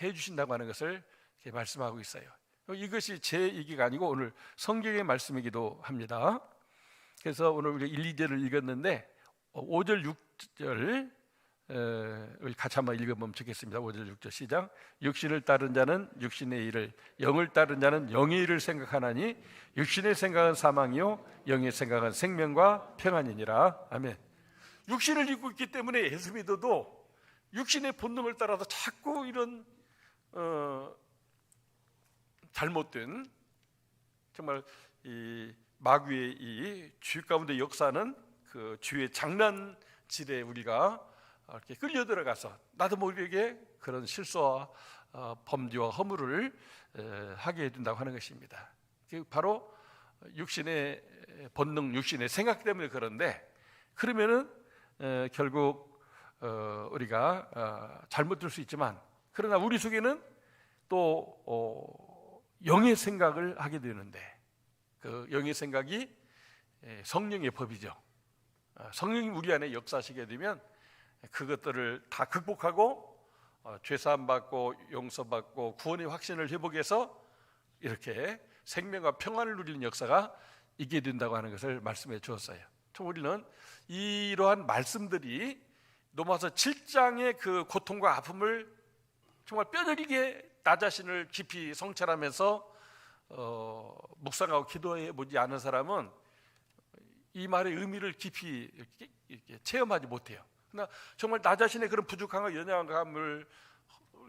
해 주신다고 하는 것을 이렇게 말씀하고 있어요. 이것이 제 얘기가 아니고 오늘 성경의 말씀이기도 합니다. 그래서 오늘 우리 1, 2절을 읽었는데 5절, 6절 우리 같이 한번 읽어보면 좋겠습니다. 5절, 6절 시작. 육신을 따른 자는 육신의 일을, 영을 따른 자는 영의 일을 생각하나니 육신의 생각은 사망이요 영의 생각은 생명과 평안이니라. 아멘. 육신을 입고 있기 때문에 예수 믿어도 육신의 본능을 따라서 자꾸 이런 잘못된, 정말 이 마귀의 이 죄 가운데 역사는 그 죄의 장난질에 우리가 이렇게 끌려 들어가서 나도 모르게 그런 실수와 범죄와 허물을 하게 해준다고 하는 것입니다. 바로 육신의 본능, 육신의 생각 때문에 그런데, 그러면은 결국 우리가 잘못 들 수 있지만, 그러나 우리 속에는 또 영의 생각을 하게 되는데, 그 영의 생각이 성령의 법이죠. 성령이 우리 안에 역사하시게 되면 그것들을 다 극복하고 죄사함 받고 용서받고 구원의 확신을 회복해서 이렇게 생명과 평안을 누리는 역사가 있게 된다고 하는 것을 말씀해 주었어요. 참 우리는 이러한 말씀들이 로마서 7장의 그 고통과 아픔을 정말 뼈저리게 나 자신을 깊이 성찰하면서 묵상하고 기도해 보지 않은 사람은 이 말의 의미를 깊이 이렇게 체험하지 못해요. 그러나 정말 나 자신의 그런 부족함과 연약함을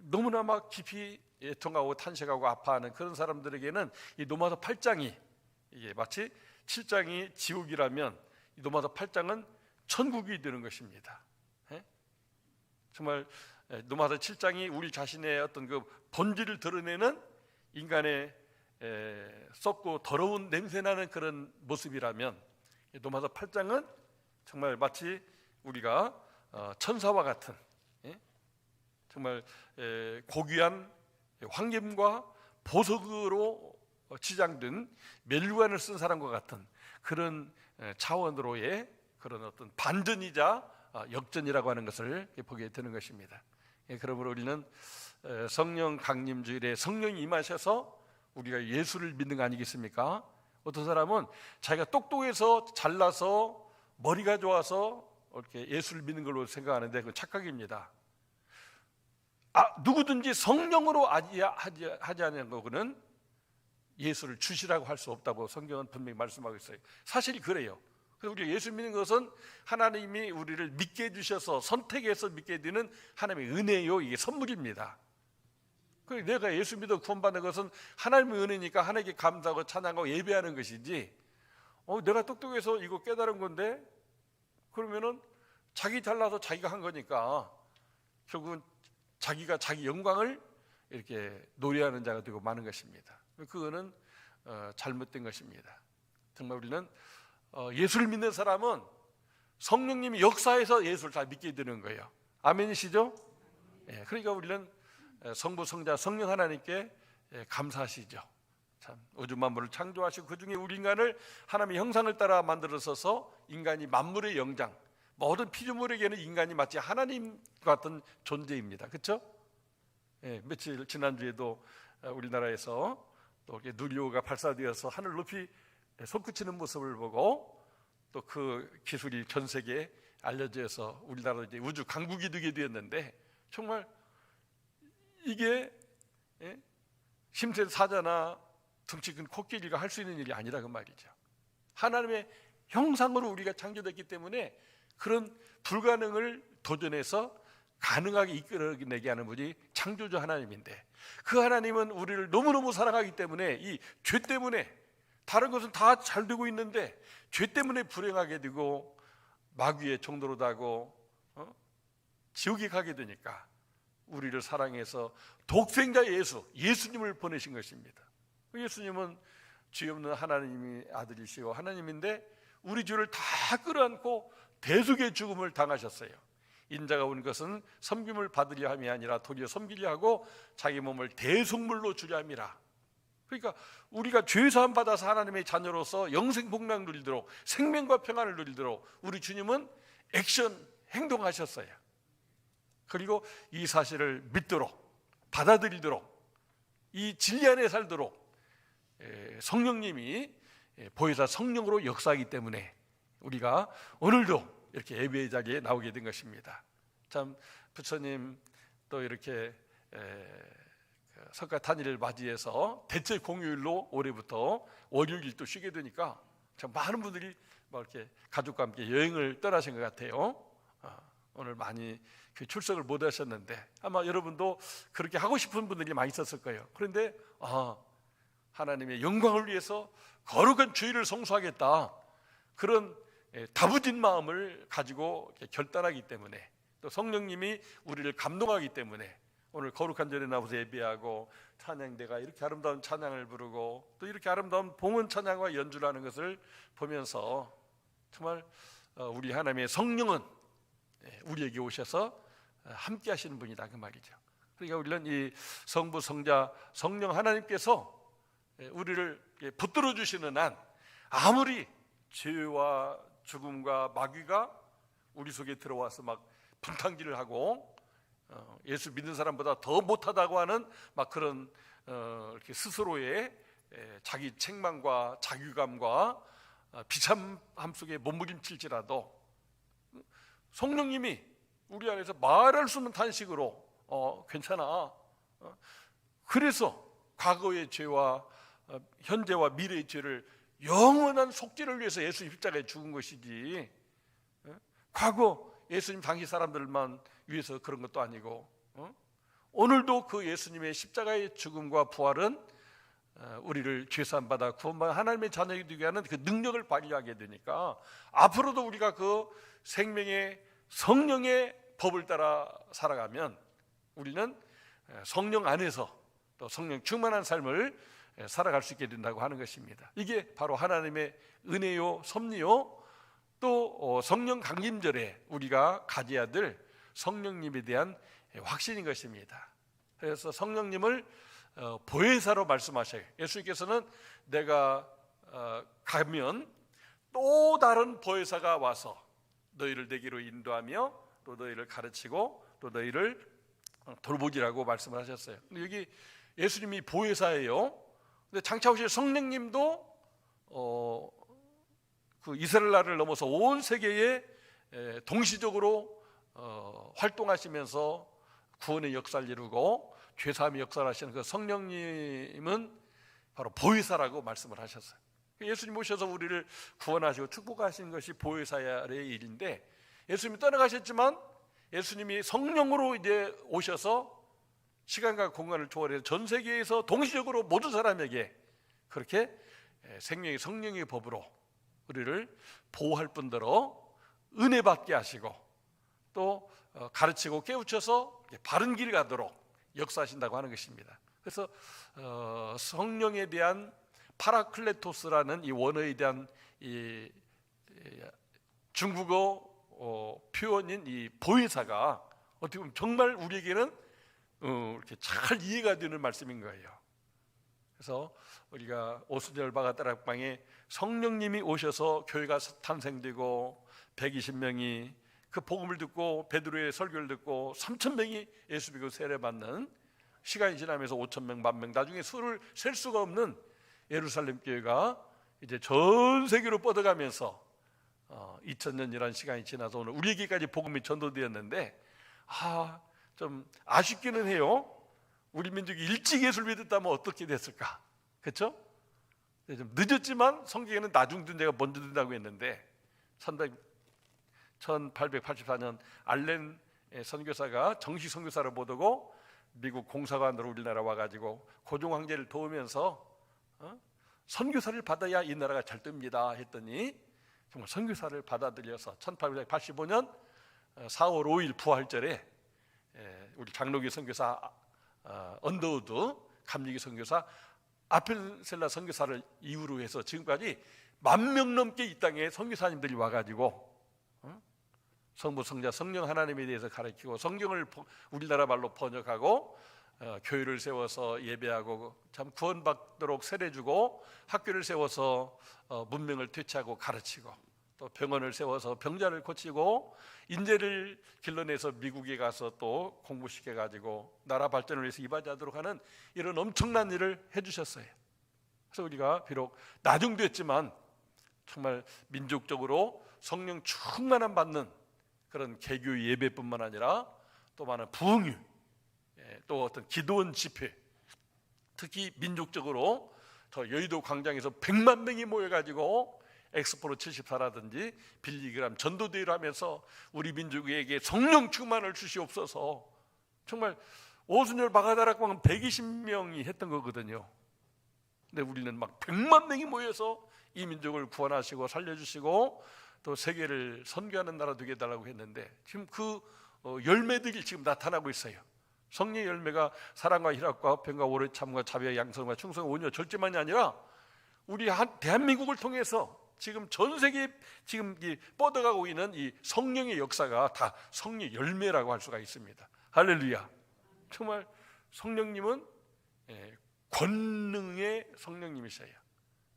너무나 막 깊이 애통하고 탄식하고 아파하는 그런 사람들에게는 이 로마서 8장이, 이게 마치 7장이 지옥이라면 이 로마서 8장은 천국이 되는 것입니다. 정말 로마서 7장이 우리 자신의 어떤 그 본질을 드러내는 인간의 썩고 더러운 냄새나는 그런 모습이라면, 로마서 8장은 정말 마치 우리가 천사와 같은, 정말 고귀한 황금과 보석으로 치장된 멜류관을 쓴 사람과 같은 그런 차원으로의 그런 어떤 반전이자 역전이라고 하는 것을 보게 되는 것입니다. 그러므로 우리는 성령 강림주일에 성령이 임하셔서 우리가 예수를 믿는 거 아니겠습니까? 어떤 사람은 자기가 똑똑해서 잘나서 머리가 좋아서 이렇게 예수를 믿는 걸로 생각하는데 그건 착각입니다. 누구든지 성령으로 하지 않는 거는 예수를 주시라고 할 수 없다고 성경은 분명히 말씀하고 있어요. 사실이 그래요. 그래서 우리가 예수 믿는 것은 하나님이 우리를 믿게 해주셔서 선택해서 믿게 되는 하나님의 은혜요, 이게 선물입니다. 내가 예수 믿어 구원받는 것은 하나님의 은혜니까 하나님께 감사하고 찬양하고 예배하는 것이지, 내가 똑똑해서 이거 깨달은 건데, 그러면은 자기 잘나서 자기가 한 거니까 결국은 자기가 자기 영광을 이렇게 노래하는 자가 되고 마는 것입니다. 그거는 잘못된 것입니다. 정말 우리는 예수를 믿는 사람은 성령님이 역사해서 예수를 다 믿게 되는 거예요. 아멘이시죠? 그러니까 우리는 성부, 성자, 성령 하나님께 감사하시죠. 참 우주 만물을 창조하시고 그 중에 우리 인간을 하나님의 형상을 따라 만들어서서 인간이 만물의 영장, 모든 피조물에게는 인간이 마치 하나님 같은 존재입니다. 그렇죠? 며칠 지난주에도 우리나라에서 또 이렇게 누리호가 발사되어서 하늘 높이 솟구치는 모습을 보고 또 그 기술이 전 세계에 알려져서 우리나라도 이제 우주 강국이 되게 되었는데, 정말 이게 힘센 사자나 덩치 큰 코끼리가 할 수 있는 일이 아니라 그 말이죠. 하나님의 형상으로 우리가 창조됐기 때문에 그런 불가능을 도전해서 가능하게 이끌어내게 하는 분이 창조주 하나님인데, 그 하나님은 우리를 너무너무 사랑하기 때문에 이 죄 때문에, 다른 것은 다 잘 되고 있는데 죄 때문에 불행하게 되고 마귀의 종로로 가고 지옥에 가게 되니까 우리를 사랑해서 독생자 예수님을 보내신 것입니다. 예수님은 죄 없는 하나님의 아들이시고 하나님인데 우리 죄를 다 끌어안고 대속의 죽음을 당하셨어요. 인자가 온 것은 섬김을 받으려 함이 아니라 도리어 섬기려 하고 자기 몸을 대속물로 주려 함이라. 그러니까 우리가 죄 사함 받아서 하나님의 자녀로서 영생 복락 누리도록, 생명과 평안을 누리도록 우리 주님은 액션 행동하셨어요. 그리고 이 사실을 믿도록, 받아들이도록, 이 진리 안에 살도록 성령님이 보혜사 성령으로 역사하기 때문에 우리가 오늘도 이렇게 예배의 자리에 나오게 된 것입니다. 참 부처님 또 이렇게 석가탄일을 맞이해서 대체 공휴일로 올해부터 월요일도 쉬게 되니까 참 많은 분들이 이렇게 가족과 함께 여행을 떠나신 것 같아요. 오늘 많이 출석을 못 하셨는데 아마 여러분도 그렇게 하고 싶은 분들이 많이 있었을 거예요. 그런데 하나님의 영광을 위해서 거룩한 주의를 성수하겠다, 그런 다부진 마음을 가지고 결단하기 때문에, 또 성령님이 우리를 감동하기 때문에 오늘 거룩한 전에 나와서 예배하고 찬양대가 이렇게 아름다운 찬양을 부르고 또 이렇게 아름다운 봉헌 찬양과 연주를 하는 것을 보면서 정말 우리 하나님의 성령은 우리에게 오셔서 함께 하시는 분이다 그 말이죠. 그러니까 우리는 이 성부, 성자, 성령 하나님께서 우리를 붙들어 주시는 한 아무리 죄와 죽음과 마귀가 우리 속에 들어와서 막 분탕질을 하고 예수 믿는 사람보다 더 못하다고 하는 막 그런 이렇게 스스로의 자기 책망과 자괴감과 비참함 속에 몸부림칠지라도 성령님이 우리 안에서 말할 수 없는 탄식으로 괜찮아, 그래서 과거의 죄와 현재와 미래의 죄를 영원한 속죄를 위해서 예수 십자가에 죽은 것이지, 과거 예수님 당시 사람들만 위해서 그런 것도 아니고, 오늘도 그 예수님의 십자가의 죽음과 부활은 우리를 죄사함 받아 구원받아 하나님의 자녀이 되게 하는 그 능력을 발휘하게 되니까 앞으로도 우리가 그 생명의 성령의 법을 따라 살아가면 우리는 성령 안에서 또 성령 충만한 삶을 살아갈 수 있게 된다고 하는 것입니다. 이게 바로 하나님의 은혜요, 섭리요, 또 성령 강림절에 우리가 가져야 될 성령님에 대한 확신인 것입니다. 그래서 성령님을 보혜사로 말씀하셔요. 예수님께서는 내가 가면 또 다른 보혜사가 와서 너희를 내게로 인도하며 또 너희를 가르치고 또 너희를 돌보기라고 말씀을 하셨어요. 근데 여기 예수님이 보혜사예요. 근데 장차 오실 성령님도 그 이스라엘 나라를 넘어서 온 세계에 동시적으로 활동하시면서 구원의 역사를 이루고 죄사함의 역사를 하시는 그 성령님은 바로 보혜사라고 말씀을 하셨어요. 예수님 오셔서 우리를 구원하시고 축복하신 것이 보혜사의 일인데, 예수님이 떠나가셨지만 예수님이 성령으로 이제 오셔서 시간과 공간을 초월해서 전 세계에서 동시적으로 모든 사람에게 그렇게 생명의 성령의 법으로 우리를 보호할 뿐더러 은혜 받게 하시고 또 가르치고 깨우쳐서 바른 길 가도록 역사하신다고 하는 것입니다. 그래서 성령에 대한 파라클레토스라는 이 원어에 대한 이 중국어 표현인 이 보혜사가 어떻게 보면 정말 우리에게는 이렇게 잘 이해가 되는 말씀인 거예요. 그래서 우리가 오순절 바가다락방에 성령님이 오셔서 교회가 탄생되고 120명이 그 복음을 듣고 베드로의 설교를 듣고 3,000명이 예수 믿고 세례받는, 시간이 지나면서 5,000명, 10,000명, 나중에 수를 셀 수가 없는 예루살렘 교회가 이제 전 세계로 뻗어가면서 2000년이라는 시간이 지나서 오늘 우리에게까지 복음이 전도되었는데, 좀 아쉽기는 해요. 우리 민족이 일찍 예수를 믿었다면 어떻게 됐을까? 그렇죠? 좀 늦었지만 성경에는 나중 든 자가 먼저 된다고 했는데, 1884년 알렌 선교사가 정식 선교사를 못 오고 미국 공사관으로 우리나라 와가지고 고종 황제를 도우면서 선교사를 받아야 이 나라가 잘 뜹니다 했더니, 정말 선교사를 받아들여서 1885년 4월 5일 부활절에 우리 장로교 선교사 언더우드, 감리교 선교사, 아펠셀라 선교사를 이후로 해서 지금까지 10,000명 넘게 이 땅에 선교사님들이 와가지고 성부, 성자, 성령 하나님에 대해서 가르치고 성경을 우리나라 말로 번역하고 교회를 세워서 예배하고 참 구원받도록 세례주고, 학교를 세워서 문명을 퇴치하고 가르치고, 또 병원을 세워서 병자를 고치고, 인재를 길러내서 미국에 가서 또 공부시켜가지고 나라 발전을 위해서 이바지하도록 하는 이런 엄청난 일을 해주셨어요. 그래서 우리가 비록 나중됐지만 정말 민족적으로 성령 충만함 받는 그런 개교 예배뿐만 아니라 또 많은 부흥회, 또 어떤 기도원 집회, 특히 민족적으로 더 여의도 광장에서 100만 명이 모여가지고 엑스포로 74라든지 빌리그람 전도대회를 하면서 우리 민족에게 성령 충만을 주시옵소서. 정말 오순절 바가다락방은 120명이 했던 거거든요. 근데 우리는 막 100만 명이 모여서 이 민족을 구원하시고 살려주시고 또 세계를 선교하는 나라 되게 해달라고 했는데, 지금 그 열매들이 지금 나타나고 있어요. 성령의 열매가 사랑과 희락과 화평과 오래 참과 자비와 양성과 충성 온유 절제만이 아니라 우리 대한민국을 통해서 지금 전 세계에 지금 뻗어가고 있는 이 성령의 역사가 다 성령의 열매라고 할 수가 있습니다. 할렐루야. 정말 성령님은 권능의 성령님이셔요.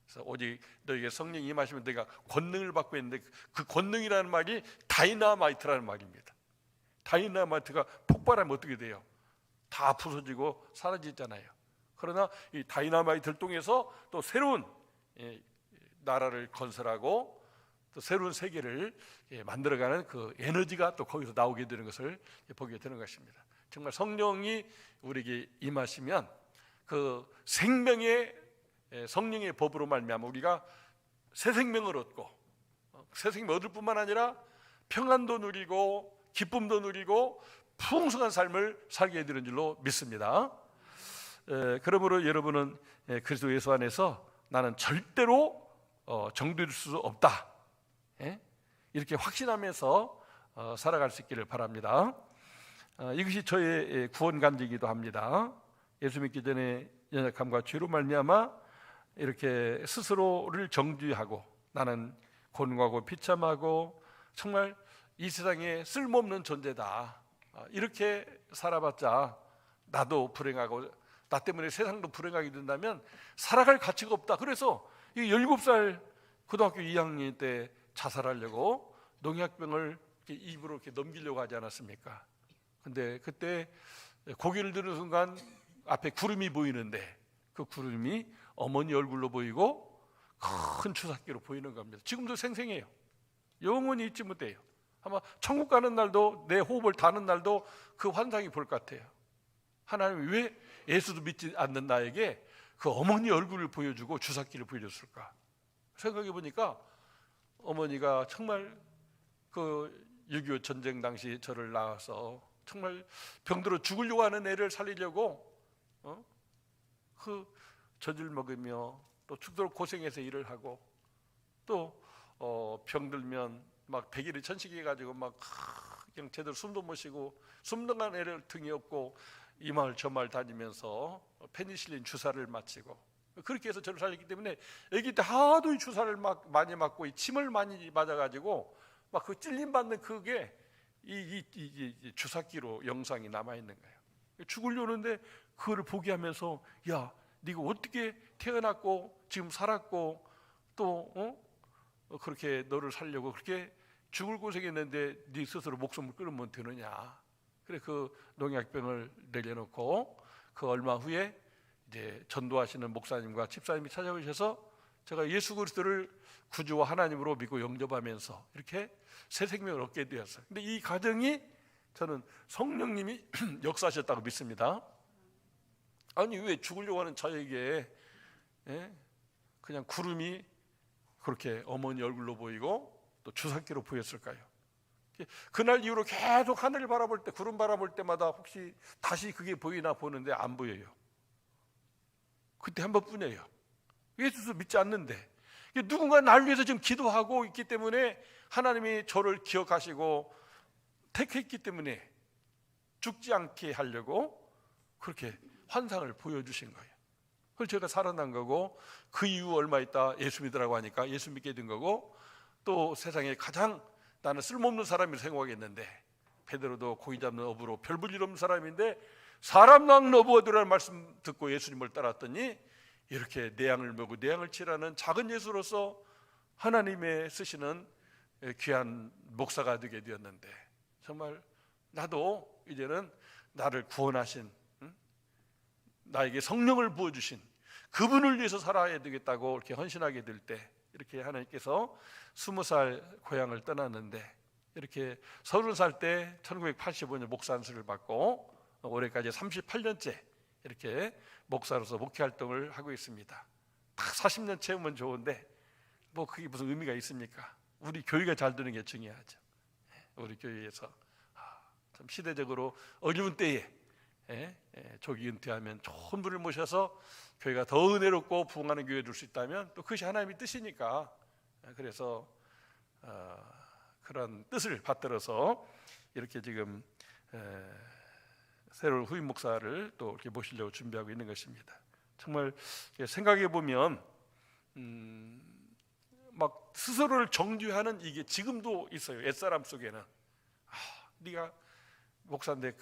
그래서 오직 너에게 성령이 임하시면 내가 권능을 받고 있는데, 그 권능이라는 말이 다이나마이트라는 말입니다. 다이나마이트가 폭발하면 어떻게 돼요? 다 부서지고 사라지잖아요. 그러나 이 다이나마이트를 통해서 또 새로운 나라를 건설하고 또 새로운 세계를 만들어가는 그 에너지가 또 거기서 나오게 되는 것을 보게 되는 것입니다. 정말 성령이 우리에게 임하시면 그 생명의 성령의 법으로 말미암아 우리가 새 생명을 얻고, 새 생명 얻을 뿐만 아니라 평안도 누리고 기쁨도 누리고 풍성한 삶을 살게 되는 줄로 믿습니다. 그러므로 여러분은 그리스도 예수 안에서 나는 절대로 정죄될 수 없다, 이렇게 확신하면서 살아갈 수 있기를 바랍니다. 이것이 저의 구원 간증이기도 합니다. 예수 믿기 전에 연약함과 죄로 말미암아 이렇게 스스로를 정죄하고 나는 곤고하고 비참하고 정말 이 세상에 쓸모없는 존재다, 이렇게 살아봤자 나도 불행하고 나 때문에 세상도 불행하게 된다면 살아갈 가치가 없다. 그래서 17살 고등학교 2학년 때 자살하려고 농약병을 입으로 이렇게 넘기려고 하지 않았습니까? 근데 그때 고개를 드는 순간 앞에 구름이 보이는데 그 구름이 어머니 얼굴로 보이고 큰 주사기로 보이는 겁니다. 지금도 생생해요. 영원히 잊지 못해요. 아마 천국 가는 날도, 내 호흡을 다는 날도 그 환상이 볼 것 같아요. 하나님이 왜 예수도 믿지 않는 나에게 그 어머니 얼굴을 보여주고 주사기를 보여줬을까? 생각해 보니까 어머니가 정말 그 6.25 전쟁 당시 저를 낳아서 정말 병들어 죽으려고 하는 애를 살리려고 그 젖을 먹으며 또 죽도록 고생해서 일을 하고 또 병들면 막 백일이 천식해 가지고 막 그냥 제대로 숨도 못 쉬고 숨등한 애를 등이 없고 이 마을 저 마을 다니면서 페니실린 주사를 맞히고 그렇게 해서 저를 살렸기 때문에 아기 때 하도 이 주사를 막 많이 맞고 이 침을 많이 맞아가지고 막 그 찔림 받는 그게 이 주사기로 영상이 남아 있는 거예요. 죽으려는데 그거를 보게 하면서 야, 네가 어떻게 태어났고 지금 살았고 또 그렇게 너를 살려고 그렇게 죽을 고생했는데 네 스스로 목숨을 끊으면 되느냐. 그래 그 농약병을 내려놓고 그 얼마 후에 이제 전도하시는 목사님과 집사님이 찾아오셔서 제가 예수 그리스도를 구주와 하나님으로 믿고 영접하면서 이렇게 새 생명을 얻게 되었어요. 근데 이 과정이 저는 성령님이 역사하셨다고 믿습니다. 아니 왜 죽으려고 하는 저에게 그냥 구름이 그렇게 어머니 얼굴로 보이고 또 주사기로 보였을까요? 그날 이후로 계속 하늘을 바라볼 때 구름 바라볼 때마다 혹시 다시 그게 보이나 보는데 안 보여요. 그때 한 번뿐이에요. 예수도 믿지 않는데 누군가 날 위해서 지금 기도하고 있기 때문에 하나님이 저를 기억하시고 택했기 때문에 죽지 않게 하려고 그렇게 환상을 보여주신 거예요. 그래서 제가 살아난 거고 그 이후 얼마 있다 예수 믿으라고 하니까 예수 믿게 된 거고 또 세상에 가장 나는 쓸모없는 사람이 생각했는데 베드로도 고기 잡는 어부로 별 볼 일 없는 사람인데 사람 낳는 어부가 되라는 말씀 듣고 예수님을 따랐더니 이렇게 내양을 메고 내양을 치라는 작은 예수로서 하나님의 쓰시는 귀한 목사가 되게 되었는데 정말 나도 이제는 나를 구원하신 나에게 성령을 부어주신 그분을 위해서 살아야 되겠다고 이렇게 헌신하게 될 때 이렇게 하나님께서 20살 고향을 떠났는데 이렇게 30살 때 1985년 목사 안수를 받고 올해까지 38년째 이렇게 목사로서 목회 활동을 하고 있습니다. 다 40년 채우면 좋은데 뭐 그게 무슨 의미가 있습니까? 우리 교회가 잘 되는 게 중요하죠. 우리 교회에서 참 시대적으로 어려운 때에 조기 은퇴하면 좋은 분을 모셔서 교회가 더 은혜롭고 부흥하는 교회 될 수 있다면 또 그것이 하나님의 뜻이니까 그래서 그런 뜻을 받들어서 이렇게 지금 새로운 후임 목사를 또 이렇게 모시려고 준비하고 있는 것입니다. 정말 생각해 보면 막 스스로를 정죄하는 이게 지금도 있어요. 옛사람 속에는 네가 목사인데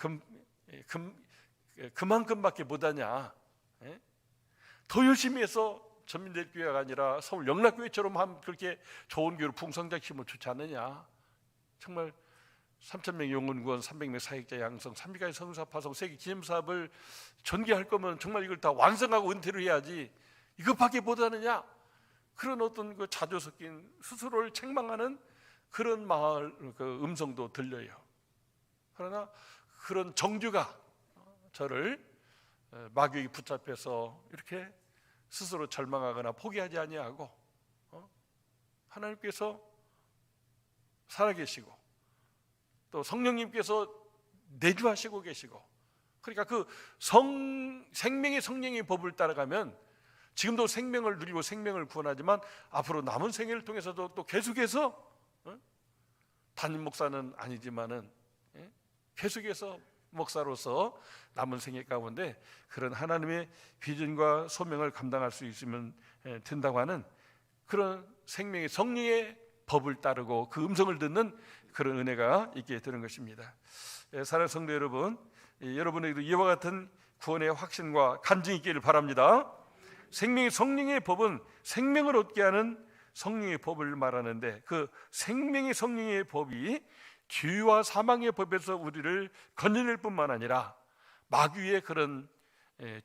그만큼밖에 못하냐? 더 열심히 해서 전민대교회가 아니라 서울 영락교회처럼 하면 그렇게 좋은 교회로 풍성장시키면 좋지 않느냐? 정말 3,000명 영혼구원, 300명 사역자 양성, 300가지 성사 파송, 세계 기념사업을 전개할 거면 정말 이걸 다 완성하고 은퇴를 해야지 이것밖에 못하느냐? 그런 어떤 그 자조 섞인 스스로를 책망하는 그런 그 음성도 들려요. 그러나 그런 정죄가 저를 마귀에게 붙잡혀서 이렇게 스스로 절망하거나 포기하지 아니하고 하나님께서 살아계시고 또 성령님께서 내주하시고 계시고 그러니까 그 생명의 성령의 법을 따라가면 지금도 생명을 누리고 생명을 구원하지만 앞으로 남은 생애를 통해서도 또 계속해서 담임 목사는 아니지만은 계속해서 목사로서 남은 생애 가운데 그런 하나님의 비전과 소명을 감당할 수 있으면 된다고 하는 그런 생명의 성령의 법을 따르고 그 음성을 듣는 그런 은혜가 있게 되는 것입니다. 사랑하는 성도 여러분, 여러분에게도 이와 같은 구원의 확신과 간증이 있기를 바랍니다. 생명의 성령의 법은 생명을 얻게 하는 성령의 법을 말하는데 그 생명의 성령의 법이 죄와 사망의 법에서 우리를 건져낼 뿐만 아니라 마귀의 그런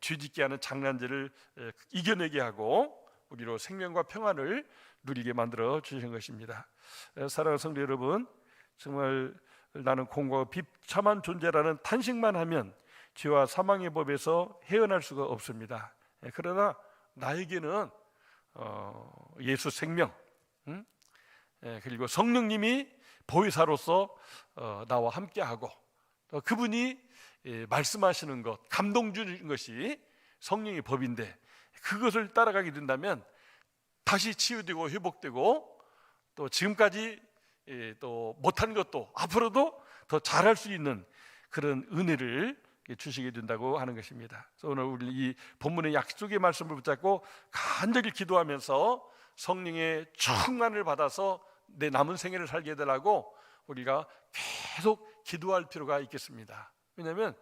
죄짓게 하는 장난질을 이겨내게 하고 우리로 생명과 평안을 누리게 만들어 주신 것입니다. 사랑하는 성도 여러분, 정말 나는 공고하고 비참한 존재라는 탄식만 하면 죄와 사망의 법에서 헤어날 수가 없습니다. 그러나 나에게는 예수 생명 그리고 성령님이 보혜사로서 나와 함께하고 그분이 말씀하시는 것, 감동 주는 것이 성령의 법인데 그것을 따라가게 된다면 다시 치유되고 회복되고 또 지금까지 또 못한 것도 앞으로도 더 잘할 수 있는 그런 은혜를 주시게 된다고 하는 것입니다. 그래서 오늘 우리 이 본문의 약속의 말씀을 붙잡고 간절히 기도하면서 성령의 충만을 받아서 내 남은 생애를 살게 되라고 우리가 계속 기도할 필요가 있겠습니다. 왜냐하면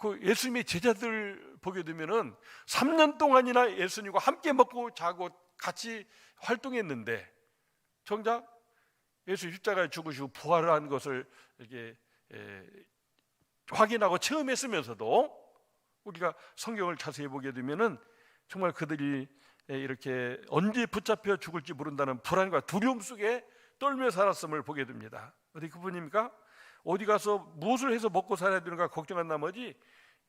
그 예수님의 제자들 보게 되면은 3년 동안이나 예수님과 함께 먹고 자고 같이 활동했는데 정작 예수 십자가에 죽으시고 부활한 것을 이렇게 확인하고 체험했으면서도 우리가 성경을 자세히 보게 되면은 정말 그들이 이렇게 언제 붙잡혀 죽을지 모른다는 불안과 두려움 속에 떨며 살았음을 보게 됩니다. 어디 그분입니까? 어디 가서 무엇을 해서 먹고 살아야 되는가 걱정한 나머지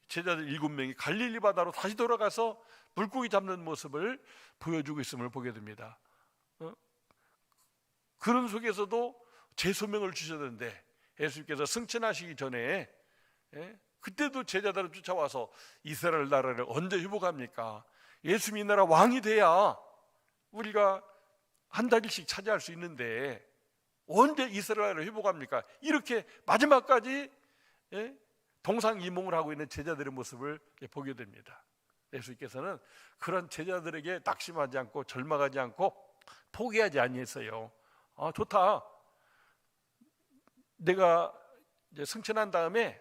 제자들 7명이 갈릴리 바다로 다시 돌아가서 물고기 잡는 모습을 보여주고 있음을 보게 됩니다. 그런 속에서도 재소명을 주셨는데 예수님께서 승천하시기 전에 그때도 제자들을 쫓아와서 이스라엘 나라를 언제 회복합니까? 예수님이 나라 왕이 돼야 우리가 한 달씩 차지할 수 있는데 언제 이스라엘을 회복합니까? 이렇게 마지막까지 동상이몽을 하고 있는 제자들의 모습을 보게 됩니다. 예수님께서는 그런 제자들에게 낙심하지 않고 절망하지 않고 포기하지 아니했어요. 좋다. 내가 이제 승천한 다음에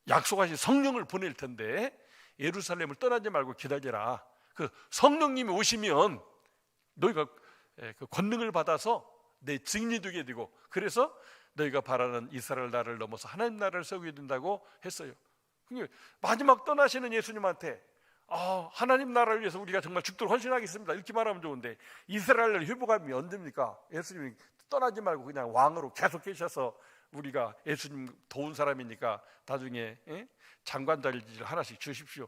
약속하신 성령을 보낼 텐데 예루살렘을 떠나지 말고 기다려라. 그 성령님이 오시면 너희가 그 권능을 받아서 내 증인이 되게 되고 그래서 너희가 바라는 이스라엘 나라를 넘어서 하나님 나라를 세우게 된다고 했어요. 그러니까 마지막 떠나시는 예수님한테 하나님 나라를 위해서 우리가 정말 죽도록 헌신하겠습니다 이렇게 말하면 좋은데 이스라엘을 회복하면 언제입니까? 예수님이 떠나지 말고 그냥 왕으로 계속 계셔서 우리가 예수님 도운 사람이니까 나중에 장관 자리를 하나씩 주십시오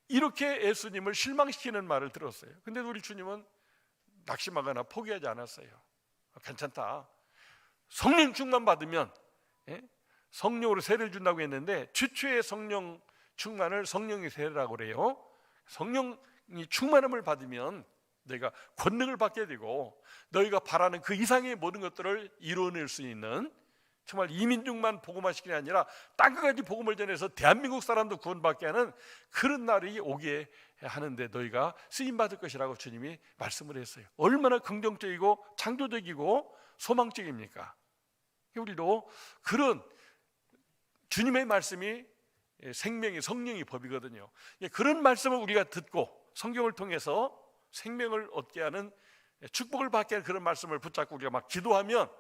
이렇게 예수님을 실망시키는 말을 들었어요. 근데 우리 주님은 낙심하거나 포기하지 않았어요. 괜찮다. 성령 충만 받으면 성령으로 세례를 준다고 했는데 최초의 성령 충만을 성령의 세례라고 그래요. 성령이 충만함을 받으면 너희가 권능을 받게 되고 너희가 바라는 그 이상의 모든 것들을 이루어낼 수 있는 정말 이민족만 복음화시키는 게 아니라 땅끝까지 복음을 전해서 대한민국 사람도 구원받게 하는 그런 날이 오게 하는데 너희가 쓰임받을 것이라고 주님이 말씀을 했어요. 얼마나 긍정적이고 창조적이고 소망적입니까? 우리도 그런 주님의 말씀이 생명이 성령이 법이거든요. 그런 말씀을 우리가 듣고 성경을 통해서 생명을 얻게 하는 축복을 받게 하는 그런 말씀을 붙잡고 우리가 막 기도하면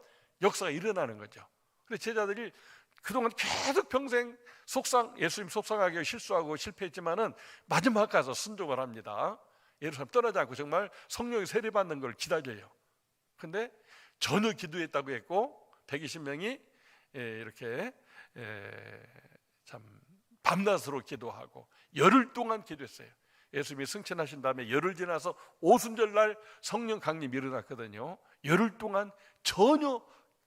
역사가 일어나는 거죠. 그래서 제자들이 그동안 계속 평생 예수님 속상하게 실수하고 실패했지만은 마지막 가서 순종을 합니다. 예루살렘 떠나지 않고 정말 성령이 세례받는 걸 기다려요. 근데 전혀 기도했다고 했고 120명이 이렇게 참 밤낮으로 기도하고 열흘 동안 기도했어요. 예수님이 승천하신 다음에 열흘 지나서 오순절날 성령 강림이 일어났거든요. 열흘 동안 전혀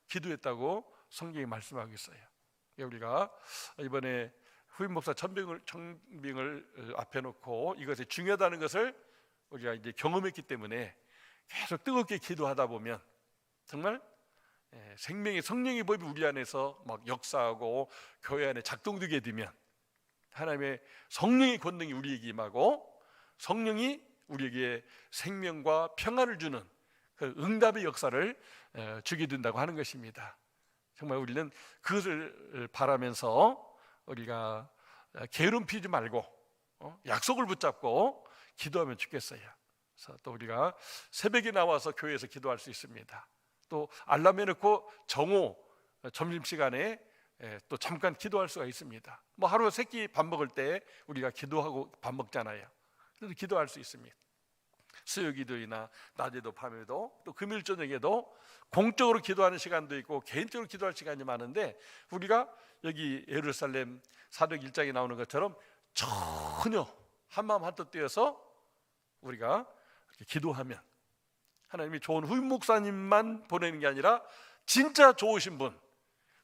기도했다고 성경이 말씀하고 있어요. 우리가 이번에 후임 목사 청빙을 앞에 놓고 이것이 중요하다는 것을 우리가 이제 경험했기 때문에 계속 뜨겁게 기도하다 보면 정말 생명의 성령의 법이 우리 안에서 막 역사하고 교회 안에 작동되게 되면 하나님의 성령의 권능이 우리에게 임하고 성령이 우리에게 생명과 평안을 주는 그 응답의 역사를 주게 된다고 하는 것입니다. 정말 우리는 그것을 바라면서 우리가 게으름 피지 말고 약속을 붙잡고 기도하면 좋겠어요. 그래서 또 우리가 새벽에 나와서 교회에서 기도할 수 있습니다. 또 알람 해놓고 정오 점심시간에 또 잠깐 기도할 수가 있습니다. 뭐 하루 세 끼 밥 먹을 때 우리가 기도하고 밥 먹잖아요. 그래서 기도할 수 있습니다. 수요기도이나 낮에도 밤에도 또 금요일 저녁에도 공적으로 기도하는 시간도 있고 개인적으로 기도할 시간이 많은데 우리가 여기 예루살렘 사도행 1장에 나오는 것처럼 전혀 한마음 한뜻 되어서 우리가 이렇게 기도하면 하나님이 좋은 후임 목사님만 보내는 게 아니라 진짜 좋으신 분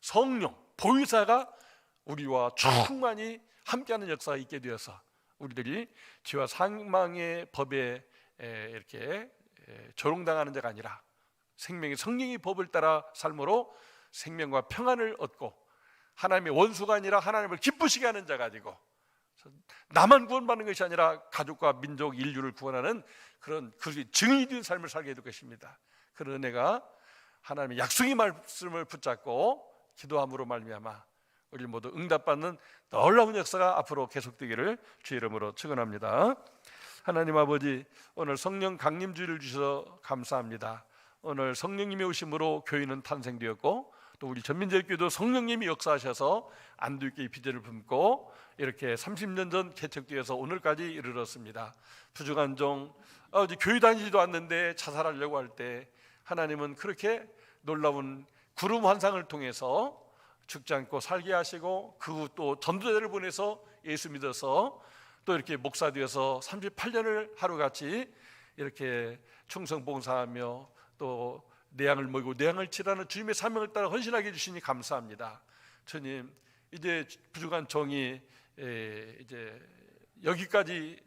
성령 보혜사가 우리와 충만히 함께하는 역사가 있게 되어서 우리들이 죄와 사망의 법에 이렇게 조롱당하는 자가 아니라 생명의 성령의 법을 따라 삶으로 생명과 평안을 얻고 하나님의 원수가 아니라 하나님을 기쁘시게 하는 자가 되고 나만 구원받는 것이 아니라 가족과 민족 인류를 구원하는 그런 증인이 된 삶을 살게 될 것입니다. 그런 은혜가 하나님의 약속의 말씀을 붙잡고 기도함으로 말미암아 우리 모두 응답받는 놀라운 역사가 앞으로 계속되기를 주의 이름으로 축원합니다. 하나님 아버지, 오늘 성령 강림주의를 주셔서 감사합니다. 오늘 성령님이 오심으로 교회는 탄생되었고 또 우리 전민제일교회도 성령님이 역사하셔서 안두교의 비전을 품고 이렇게 30년 전 개척되어서 오늘까지 이르렀습니다. 부족한 종, 교회 다니지도 않는데 자살하려고 할 때 하나님은 그렇게 놀라운 구름 환상을 통해서 죽지 않고 살게 하시고 그 후 또 전도자를 보내서 예수 믿어서 또 이렇게 목사 되어서 38년을 하루같이 이렇게 충성봉사하며 또 내양을 먹이고 내양을 치라는 주님의 사명을 따라 헌신하게 해주시니 감사합니다. 주님, 이제 부족한 종이 이제 여기까지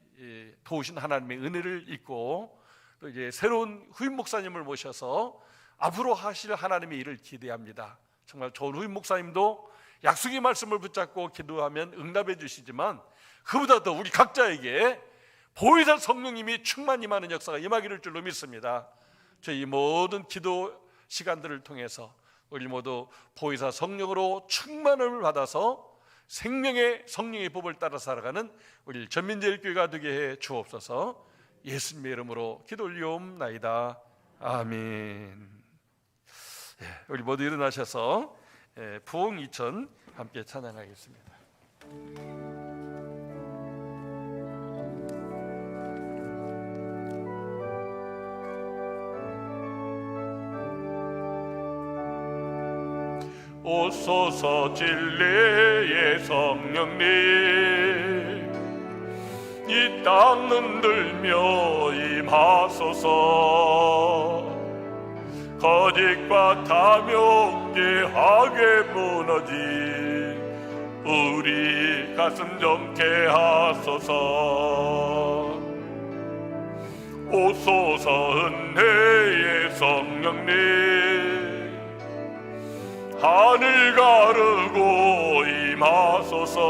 도우신 하나님의 은혜를 잊고 또 이제 새로운 후임 목사님을 모셔서 앞으로 하실 하나님의 일을 기대합니다. 정말 좋은 후임 목사님도 약속의 말씀을 붙잡고 기도하면 응답해 주시지만 그보다 더 우리 각자에게 보혜사 성령님이 충만히 임하는 역사가 임하기를 줄로 믿습니다. 저희 모든 기도 시간들을 통해서 우리 모두 보혜사 성령으로 충만함을 받아서 생명의 성령의 법을 따라 살아가는 우리 전민제일교회가 되게 해 주옵소서. 예수님의 이름으로 기도 올리옵나이다. 아멘. 우리 모두 일어나셔서 부흥 2000 함께 찬양하겠습니다. 오소서 진리의 성령님, 이 땅 흔들며 임하소서. 거짓과 탐욕계하게 무너진 우리 가슴 정케 하소서. 오소서 은혜의 성령님, 하늘 가르고 임하소서.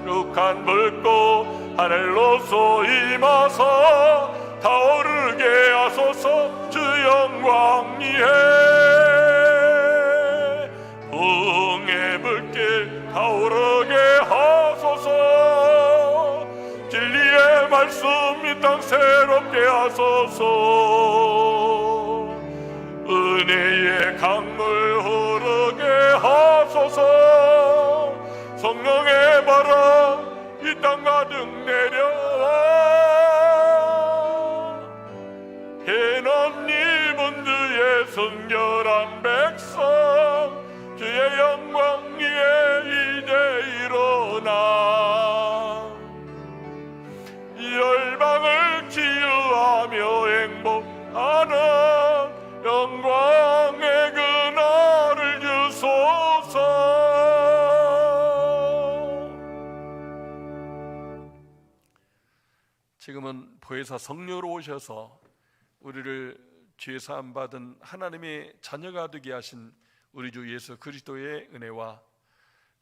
룩한 불꽃 하늘로서 임하사 타오르게 하소서. 주 영광 위에 부흥의 불길 타오르게 하소서. 진리의 말씀 이 땅 새롭게 하소서. 은혜의 강물 흐르게 하소서. 성령의 바람 이 땅 가득 내려와 해는 입은 주의 순결한 백성, 주의 영광 위에 이제 일어나 열방을 치유하며 행복하는 영광의 그날을 주소서. 지금은 보혜사 성령으로 오셔서 우리를 죄 사함 받은 하나님의 자녀가 되게 하신 우리 주 예수 그리스도의 은혜와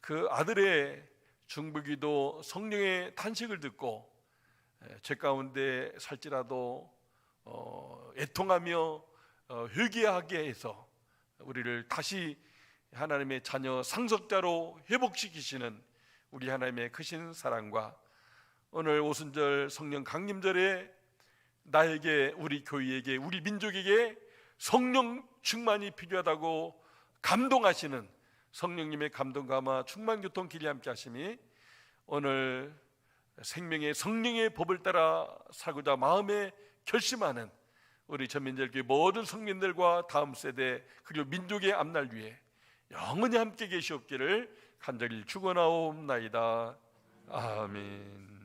그 아들의 중보기도 성령의 탄식을 듣고 죄 가운데 살지라도 애통하며 회개하게 해서 우리를 다시 하나님의 자녀 상속자로 회복시키시는 우리 하나님의 크신 사랑과 오늘 오순절 성령 강림절에 나에게, 우리 교회에게, 우리 민족에게 성령 충만이 필요하다고 감동하시는 성령님의 감동 감화 충만 교통 길이 함께 하심이 오늘 생명의 성령의 법을 따라 살고자 마음에 결심하는 우리 전민제일교회 모든 성민들과 다음 세대 그리고 민족의 앞날 위에 영원히 함께 계시옵기를 간절히 축원하옵나이다. 아멘.